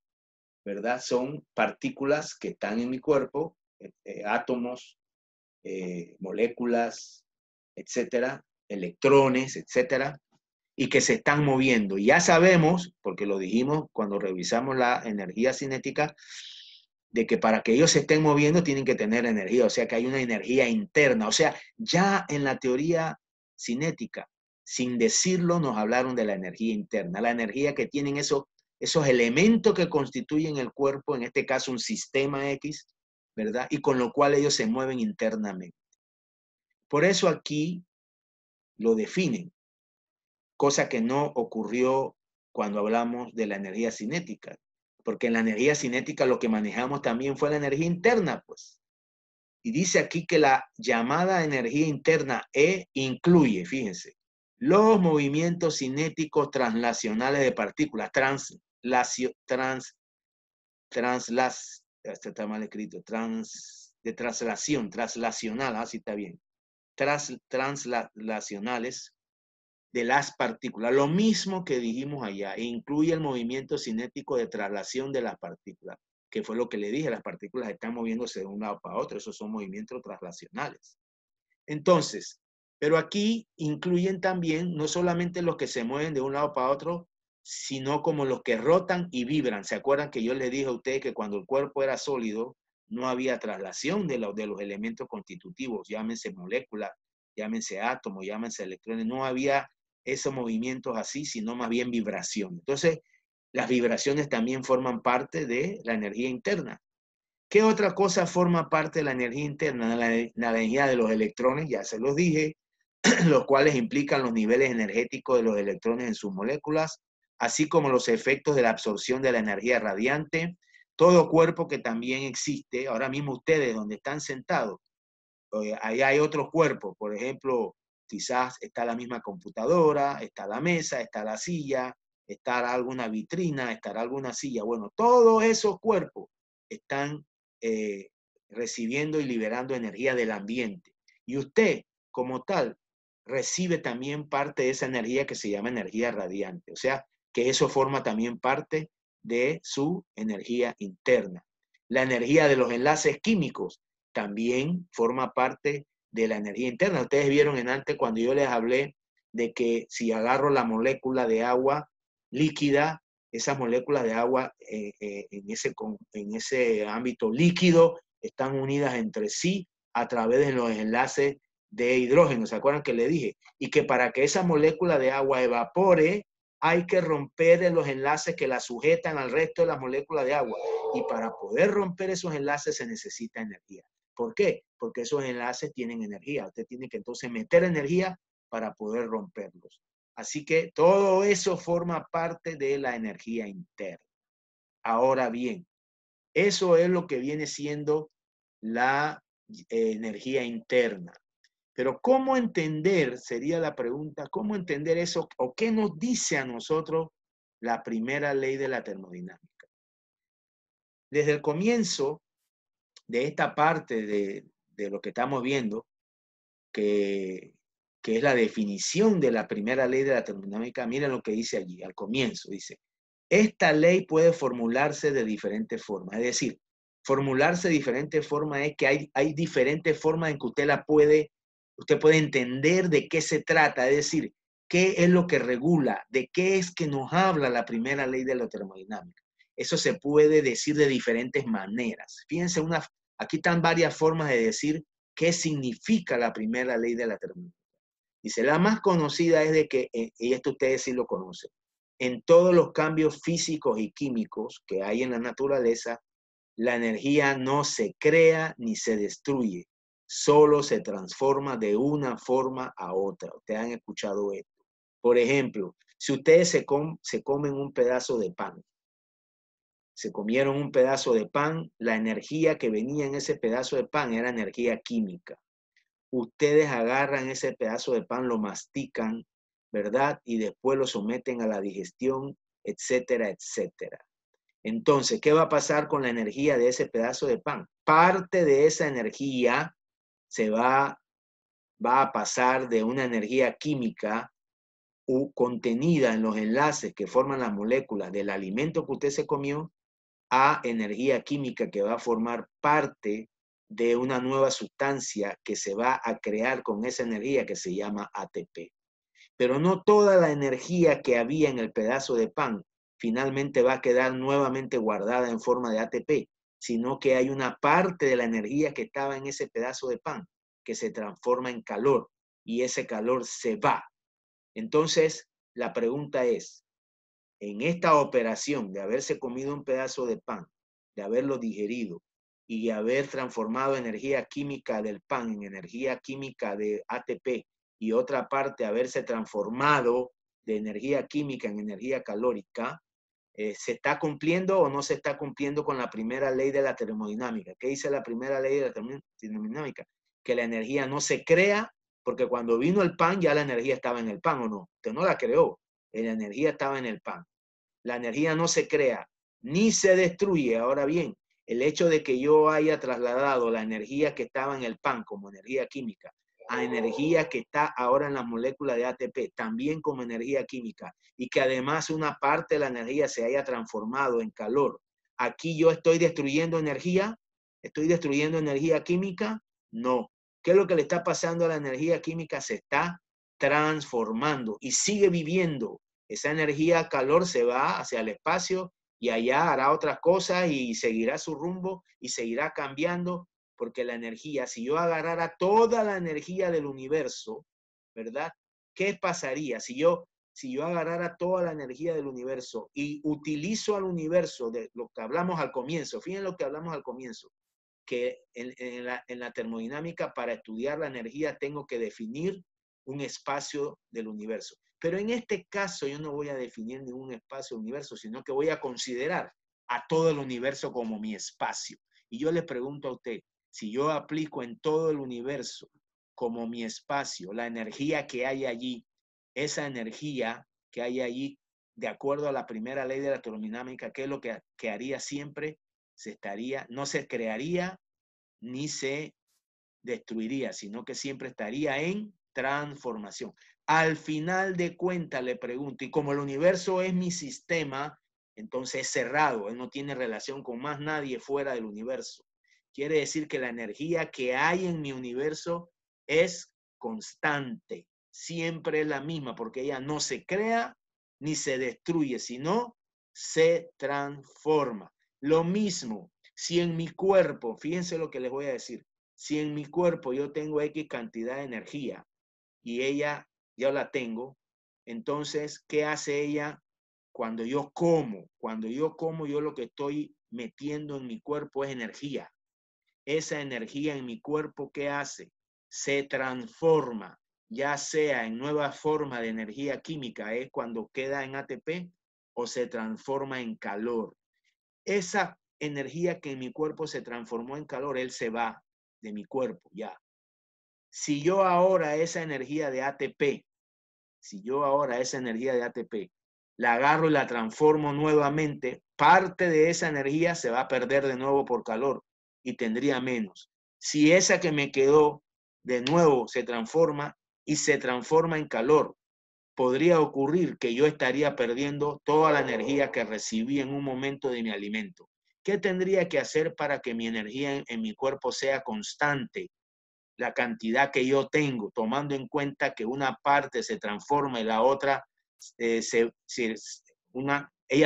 ¿verdad? Son partículas que están en mi cuerpo, átomos, moléculas, etcétera, electrones, etcétera, y que se están moviendo. Y ya sabemos, porque lo dijimos cuando revisamos la energía cinética, de que para que ellos se estén moviendo tienen que tener energía, o sea que hay una energía interna. O sea, ya en la teoría cinética, sin decirlo, nos hablaron de la energía interna, la energía que tienen esos elementos que constituyen el cuerpo, en este caso un sistema X, ¿verdad? Y con lo cual ellos se mueven internamente. Por eso aquí lo definen, cosa que no ocurrió cuando hablamos de la energía cinética, porque en la energía cinética lo que manejamos también fue la energía interna, pues. Y dice aquí que la llamada energía interna E incluye, fíjense, los movimientos cinéticos translacionales de partículas, este está mal escrito, translacional, así está bien, translacionales de las partículas, lo mismo que dijimos allá, e incluye el movimiento cinético de traslación de las partículas, que fue lo que le dije, las partículas están moviéndose de un lado para otro, esos son movimientos traslacionales. Entonces, pero aquí incluyen también no solamente los que se mueven de un lado para otro, sino como los que rotan y vibran. ¿Se acuerdan que yo les dije a ustedes que cuando el cuerpo era sólido, no había traslación de los elementos constitutivos, llámense moléculas, llámense átomos, llámense electrones, no había esos movimientos así, sino más bien vibración. Entonces, las vibraciones también forman parte de la energía interna. ¿Qué otra cosa forma parte de la energía interna? La energía de los electrones, ya se los dije, los cuales implican los niveles energéticos de los electrones en sus moléculas, así como los efectos de la absorción de la energía radiante. Todo cuerpo que también existe, ahora mismo ustedes donde están sentados, ahí hay otros cuerpos, por ejemplo, quizás está la misma computadora, está la mesa, está la silla, estará alguna vitrina, estará alguna silla. Bueno, todos esos cuerpos están recibiendo y liberando energía del ambiente. Y usted, como tal, recibe también parte de esa energía que se llama energía radiante. O sea, que eso forma también parte de su energía interna. La energía de los enlaces químicos también forma parte de la energía interna. Ustedes vieron en antes cuando yo les hablé de que si agarro la molécula de agua líquida, esas moléculas de agua en ese ámbito líquido están unidas entre sí a través de los enlaces de hidrógeno. ¿Se acuerdan que le dije? Y que para que esa molécula de agua evapore, hay que romper los enlaces que la sujetan al resto de las moléculas de agua. Y para poder romper esos enlaces se necesita energía. ¿Por qué? Porque esos enlaces tienen energía. Usted tiene que entonces meter energía para poder romperlos. Así que todo eso forma parte de la energía interna. Ahora bien, eso es lo que viene siendo la energía interna. Pero ¿cómo entender, sería la pregunta, cómo entender eso o qué nos dice a nosotros la primera ley de la termodinámica? Desde el comienzo de esta parte de lo que estamos viendo, que es la definición de la primera ley de la termodinámica, miren lo que dice allí, al comienzo, dice, esta ley puede formularse de diferentes formas, es decir, formularse de diferentes formas es que hay diferentes formas en que usted puede entender de qué se trata, es decir, qué es lo que regula, de qué es que nos habla la primera ley de la termodinámica. Eso se puede decir de diferentes maneras. Fíjense, aquí están varias formas de decir qué significa la primera ley de la termodinámica. Dice, la más conocida es de que, y esto ustedes sí lo conocen, en todos los cambios físicos y químicos que hay en la naturaleza, la energía no se crea ni se destruye, solo se transforma de una forma a otra. Ustedes han escuchado esto. Por ejemplo, si ustedes se comen un pedazo de pan, se comieron un pedazo de pan, la energía que venía en ese pedazo de pan era energía química. Ustedes agarran ese pedazo de pan, lo mastican, ¿verdad? Y después lo someten a la digestión, etcétera, etcétera. Entonces, ¿qué va a pasar con la energía de ese pedazo de pan? Parte de esa energía se va a pasar de una energía química contenida en los enlaces que forman las moléculas del alimento que usted se comió a energía química que va a formar parte de una nueva sustancia que se va a crear con esa energía que se llama ATP. Pero no toda la energía que había en el pedazo de pan finalmente va a quedar nuevamente guardada en forma de ATP, sino que hay una parte de la energía que estaba en ese pedazo de pan que se transforma en calor y ese calor se va. Entonces, la pregunta es, en esta operación de haberse comido un pedazo de pan, de haberlo digerido y haber transformado energía química del pan en energía química de ATP y otra parte haberse transformado de energía química en energía calórica, ¿se está cumpliendo o no se está cumpliendo con la primera ley de la termodinámica? ¿Qué dice la primera ley de la termodinámica? Que la energía no se crea, porque cuando vino el pan ya la energía estaba en el pan, ¿o no? Usted no la creó, la energía estaba en el pan. La energía no se crea ni se destruye. Ahora bien, el hecho de que yo haya trasladado la energía que estaba en el pan como energía química a energía que está ahora en las moléculas de ATP, también como energía química, y que además una parte de la energía se haya transformado en calor. Aquí yo estoy destruyendo energía. ¿Estoy destruyendo energía química? No. ¿Qué es lo que le está pasando a la energía química? Se está transformando y sigue viviendo. Esa energía calor se va hacia el espacio y allá hará otras cosas y seguirá su rumbo y seguirá cambiando, porque la energía, si yo agarrara toda la energía del universo, ¿verdad? ¿Qué pasaría si yo agarrara toda la energía del universo y utilizo al universo de lo que hablamos al comienzo? Fíjense lo que hablamos al comienzo, que en la termodinámica, para estudiar la energía tengo que definir un espacio del universo. Pero en este caso yo no voy a definir ningún espacio del universo, sino que voy a considerar a todo el universo como mi espacio. Y yo le pregunto a usted, si yo aplico en todo el universo como mi espacio la energía que hay allí, esa energía que hay allí, de acuerdo a la primera ley de la termodinámica, ¿qué es lo que haría siempre? No se crearía ni se destruiría, sino que siempre estaría en transformación. Al final de cuentas le pregunto, y como el universo es mi sistema, entonces es cerrado, él no tiene relación con más nadie fuera del universo. Quiere decir que la energía que hay en mi universo es constante, siempre es la misma, porque ella no se crea ni se destruye, sino se transforma. Lo mismo, si en mi cuerpo, fíjense lo que les voy a decir, si en mi cuerpo yo tengo X cantidad de energía y ella ya la tengo, entonces, ¿qué hace ella cuando yo como? Cuando yo como, yo lo que estoy metiendo en mi cuerpo es energía. Esa energía en mi cuerpo, ¿qué hace? Se transforma. ya sea en nueva forma de energía química, es cuando queda en ATP o se transforma en calor. Esa energía que en mi cuerpo se transformó en calor, él se va de mi cuerpo ya. Si yo ahora esa energía de ATP, la agarro y la transformo nuevamente, parte de esa energía se va a perder de nuevo por calor y tendría menos. Si esa que me quedó de nuevo se transforma en calor, podría ocurrir que yo estaría perdiendo toda la energía que recibí en un momento de mi alimento. ¿Qué tendría que hacer para que mi energía en mi cuerpo sea constante? La cantidad que yo tengo, tomando en cuenta que una parte se transforma y la otra, ellas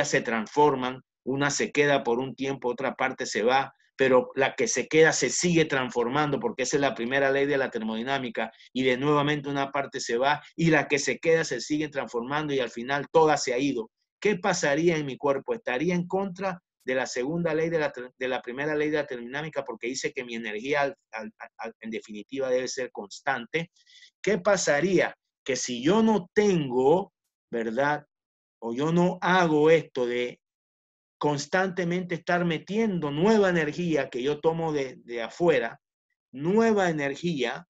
se transforman, una se queda por un tiempo, otra parte se va, pero la que se queda se sigue transformando porque esa es la primera ley de la termodinámica y de nuevamente una parte se va y la que se queda se sigue transformando y al final toda se ha ido. ¿Qué pasaría en mi cuerpo? ¿Estaría en contra de la segunda ley de la primera ley de la termodinámica porque dice que mi energía en definitiva debe ser constante? ¿Qué pasaría? Que si yo no tengo, ¿verdad? O yo no hago esto de constantemente estar metiendo nueva energía que yo tomo de afuera, nueva energía,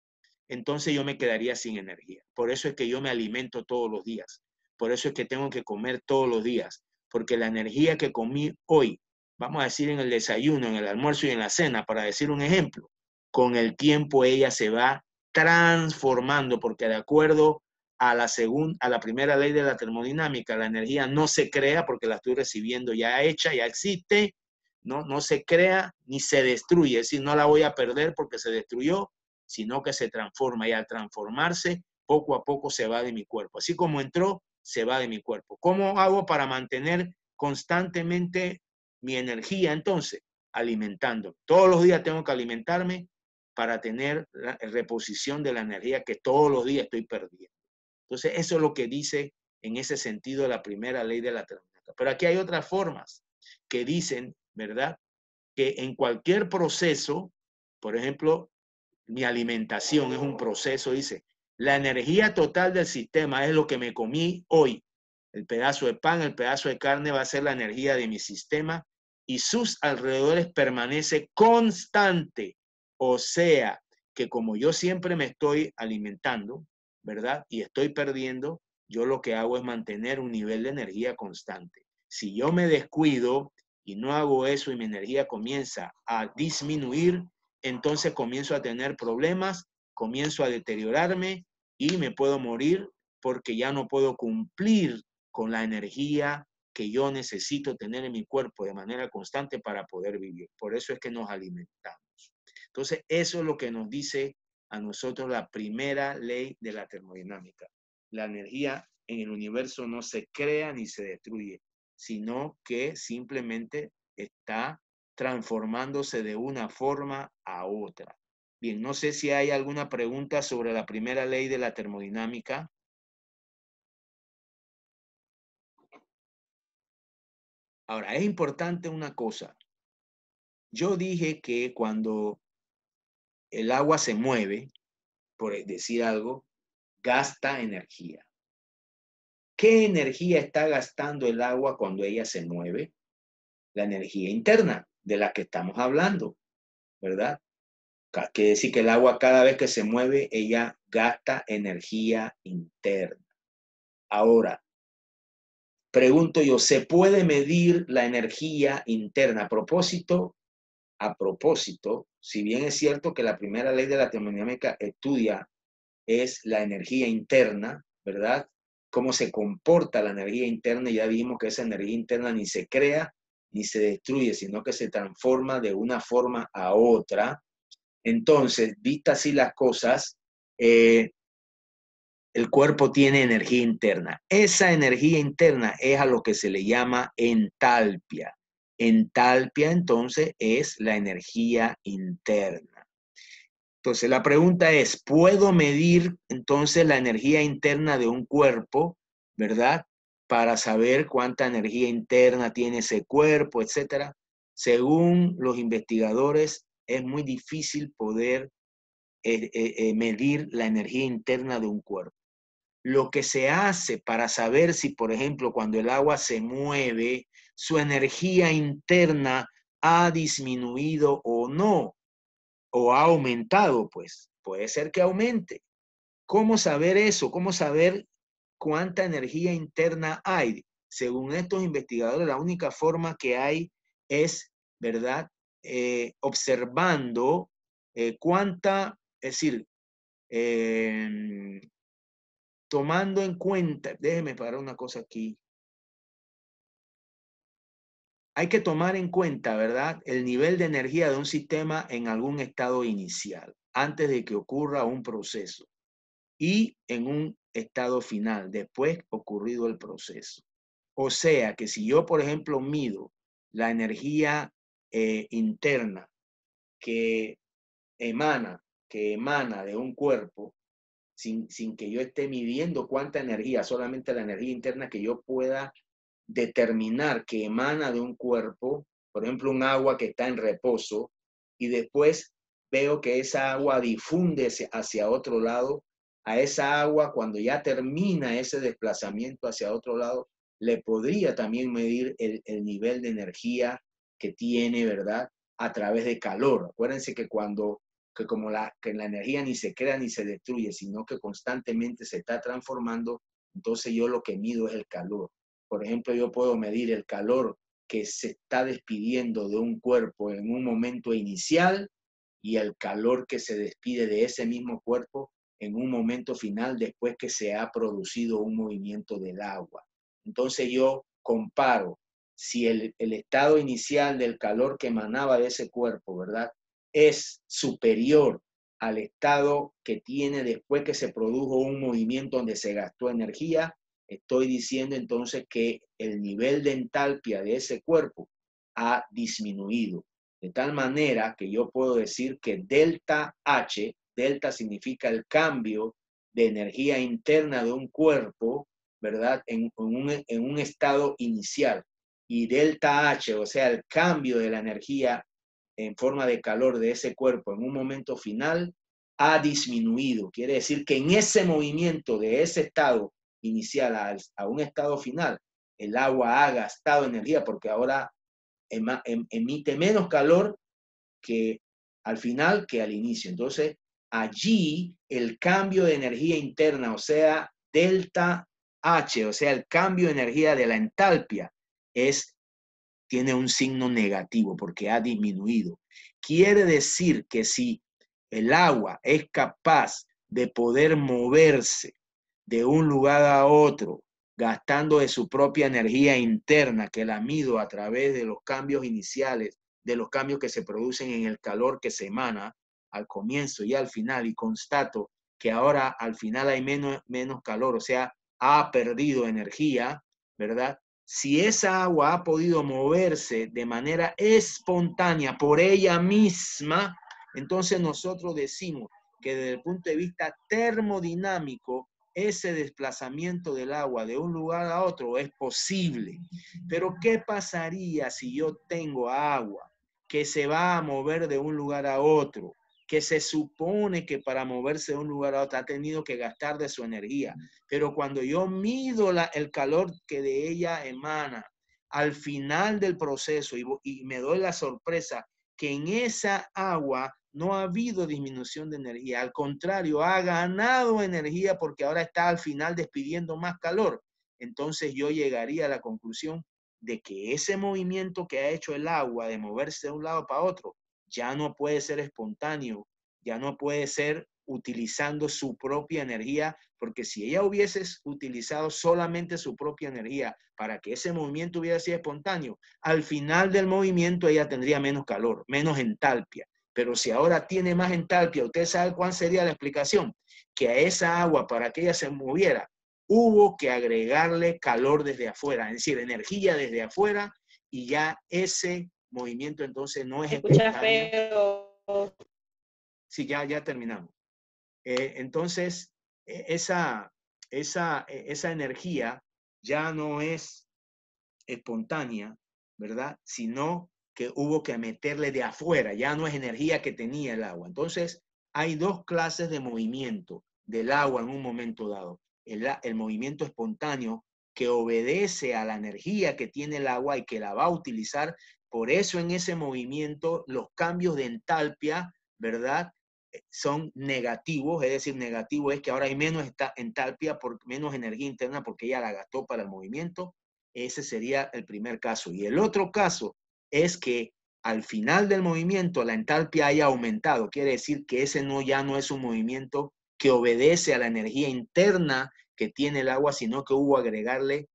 entonces yo me quedaría sin energía. Por eso es que yo me alimento todos los días. Por eso es que tengo que comer todos los días. Porque la energía que comí hoy, vamos a decir en el desayuno, en el almuerzo y en la cena, para decir un ejemplo, con el tiempo ella se va transformando, porque de acuerdo a la primera ley de la termodinámica, la energía no se crea porque la estoy recibiendo ya hecha, ya existe, no se crea ni se destruye, es decir, no la voy a perder porque se destruyó, sino que se transforma y al transformarse, poco a poco se va de mi cuerpo. Así como entró, se va de mi cuerpo. ¿Cómo hago para mantener constantemente mi energía entonces? Alimentando. Todos los días tengo que alimentarme para tener la reposición de la energía que todos los días estoy perdiendo. Entonces, eso es lo que dice en ese sentido la primera ley de la termodinámica. Pero aquí hay otras formas que dicen, ¿verdad? Que en cualquier proceso, por ejemplo, mi alimentación es un proceso, dice, la energía total del sistema es lo que me comí hoy. El pedazo de pan, el pedazo de carne va a ser la energía de mi sistema y sus alrededores permanece constante. O sea, que como yo siempre me estoy alimentando, ¿verdad? Y estoy perdiendo, yo lo que hago es mantener un nivel de energía constante. Si yo me descuido y no hago eso y mi energía comienza a disminuir, entonces comienzo a tener problemas, comienzo a deteriorarme y me puedo morir porque ya no puedo cumplir con la energía que yo necesito tener en mi cuerpo de manera constante para poder vivir. Por eso es que nos alimentamos. Entonces, eso es lo que nos dice a nosotros la primera ley de la termodinámica. La energía en el universo no se crea ni se destruye, sino que simplemente está transformándose de una forma a otra. Bien, no sé si hay alguna pregunta sobre la primera ley de la termodinámica. Ahora, es importante una cosa. Yo dije que cuando el agua se mueve, por decir algo, gasta energía. ¿Qué energía está gastando el agua cuando ella se mueve? La energía interna de la que estamos hablando, ¿verdad? Quiere decir que el agua cada vez que se mueve, ella gasta energía interna. Ahora, pregunto yo, ¿se puede medir la energía interna? A propósito, si bien es cierto que la primera ley de la termodinámica estudia es la energía interna, ¿verdad? Cómo se comporta la energía interna, ya dijimos que esa energía interna ni se crea ni se destruye, sino que se transforma de una forma a otra. Entonces, vistas así las cosas, el cuerpo tiene energía interna. Esa energía interna es a lo que se le llama entalpia. Entalpia, entonces, es la energía interna. Entonces, la pregunta es, ¿puedo medir entonces la energía interna de un cuerpo, verdad? Para saber cuánta energía interna tiene ese cuerpo, etcétera. Según los investigadores, es muy difícil poder medir la energía interna de un cuerpo. Lo que se hace para saber si, por ejemplo, cuando el agua se mueve, su energía interna ha disminuido o no, o ha aumentado, pues puede ser que aumente. ¿Cómo saber eso? ¿Cómo saber cuánta energía interna hay? Según estos investigadores, la única forma que hay es, ¿verdad? Observando cuánta, es decir, tomando en cuenta, déjeme parar una cosa aquí. Hay que tomar en cuenta, ¿verdad?, el nivel de energía de un sistema en algún estado inicial, antes de que ocurra un proceso, y en un estado final, después ocurrido el proceso. O sea, que si yo, por ejemplo, mido la energía interna que emana de un cuerpo, sin que yo esté midiendo cuánta energía, solamente la energía interna que yo pueda determinar que emana de un cuerpo, por ejemplo, un agua que está en reposo, y después veo que esa agua difunde hacia otro lado, a esa agua, cuando ya termina ese desplazamiento hacia otro lado, le podría también medir el nivel de energía que tiene, ¿verdad?, a través de calor. Acuérdense que que la energía ni se crea ni se destruye, sino que constantemente se está transformando, entonces yo lo que mido es el calor. Por ejemplo, yo puedo medir el calor que se está despidiendo de un cuerpo en un momento inicial y el calor que se despide de ese mismo cuerpo en un momento final después que se ha producido un movimiento del agua. Entonces yo comparo si el estado inicial del calor que emanaba de ese cuerpo, ¿verdad?, es superior al estado que tiene después que se produjo un movimiento donde se gastó energía, estoy diciendo entonces que el nivel de entalpia de ese cuerpo ha disminuido. De tal manera que yo puedo decir que delta H, delta significa el cambio de energía interna de un cuerpo, ¿verdad?, en un estado inicial. Y delta H, o sea, el cambio de la energía en forma de calor de ese cuerpo en un momento final, ha disminuido. Quiere decir que en ese movimiento de ese estado inicial a un estado final, el agua ha gastado energía porque ahora emite menos calor que al final que al inicio. Entonces, allí el cambio de energía interna, o sea, delta H, o sea, el cambio de energía de la entalpia, tiene un signo negativo porque ha disminuido. Quiere decir que si el agua es capaz de poder moverse de un lugar a otro, gastando de su propia energía interna, que la mido a través de los cambios iniciales, de los cambios que se producen en el calor que se emana al comienzo y al final, y constato que ahora al final hay menos calor, o sea, ha perdido energía, ¿verdad? Si esa agua ha podido moverse de manera espontánea por ella misma, entonces nosotros decimos que desde el punto de vista termodinámico, ese desplazamiento del agua de un lugar a otro es posible. Pero ¿qué pasaría si yo tengo agua que se va a mover de un lugar a otro, que se supone que para moverse de un lugar a otro ha tenido que gastar de su energía? Pero cuando yo mido el calor que de ella emana al final del proceso y me doy la sorpresa que en esa agua no ha habido disminución de energía, al contrario, ha ganado energía porque ahora está al final despidiendo más calor, entonces yo llegaría a la conclusión de que ese movimiento que ha hecho el agua de moverse de un lado para otro ya no puede ser espontáneo, ya no puede ser utilizando su propia energía, porque si ella hubiese utilizado solamente su propia energía para que ese movimiento hubiera sido espontáneo, al final del movimiento ella tendría menos calor, menos entalpia. Pero si ahora tiene más entalpia, ¿usted sabe cuál sería la explicación? Que a esa agua, para que ella se moviera, hubo que agregarle calor desde afuera, es decir, energía desde afuera, y ya ese movimiento entonces no es Escucha espontáneo. feo. Sí, ya terminamos. Entonces, esa energía ya no es espontánea, ¿verdad? Sino que hubo que meterle de afuera, ya no es energía que tenía el agua. Entonces, hay dos clases de movimiento del agua en un momento dado. El movimiento espontáneo, que obedece a la energía que tiene el agua y que la va a utilizar. Por eso en ese movimiento los cambios de entalpia, ¿verdad?, son negativos. Es decir, negativo es que ahora hay menos entalpia, menos energía interna porque ella la gastó para el movimiento. Ese sería el primer caso. Y el otro caso es que al final del movimiento la entalpia haya aumentado. Quiere decir que ese ya no es un movimiento que obedece a la energía interna que tiene el agua, sino que hubo agregarle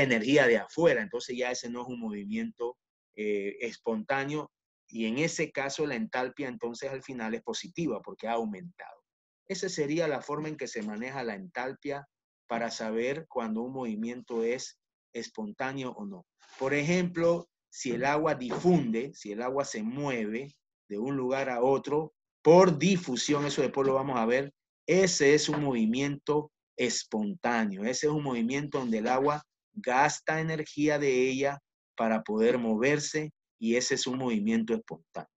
energía de afuera. Entonces ya ese no es un movimiento espontáneo, y en ese caso la entalpia entonces al final es positiva porque ha aumentado. Esa sería la forma en que se maneja la entalpia para saber cuando un movimiento es espontáneo o no. Por ejemplo, si el agua difunde, si el agua se mueve de un lugar a otro por difusión, eso después lo vamos a ver, ese es un movimiento espontáneo. Ese es un movimiento donde el agua gasta energía de ella para poder moverse, y ese es un movimiento espontáneo.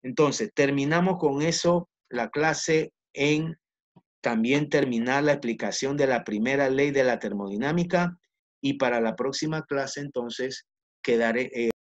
Entonces, terminamos con eso la clase en también terminar la explicación de la primera ley de la termodinámica, y para la próxima clase entonces quedaré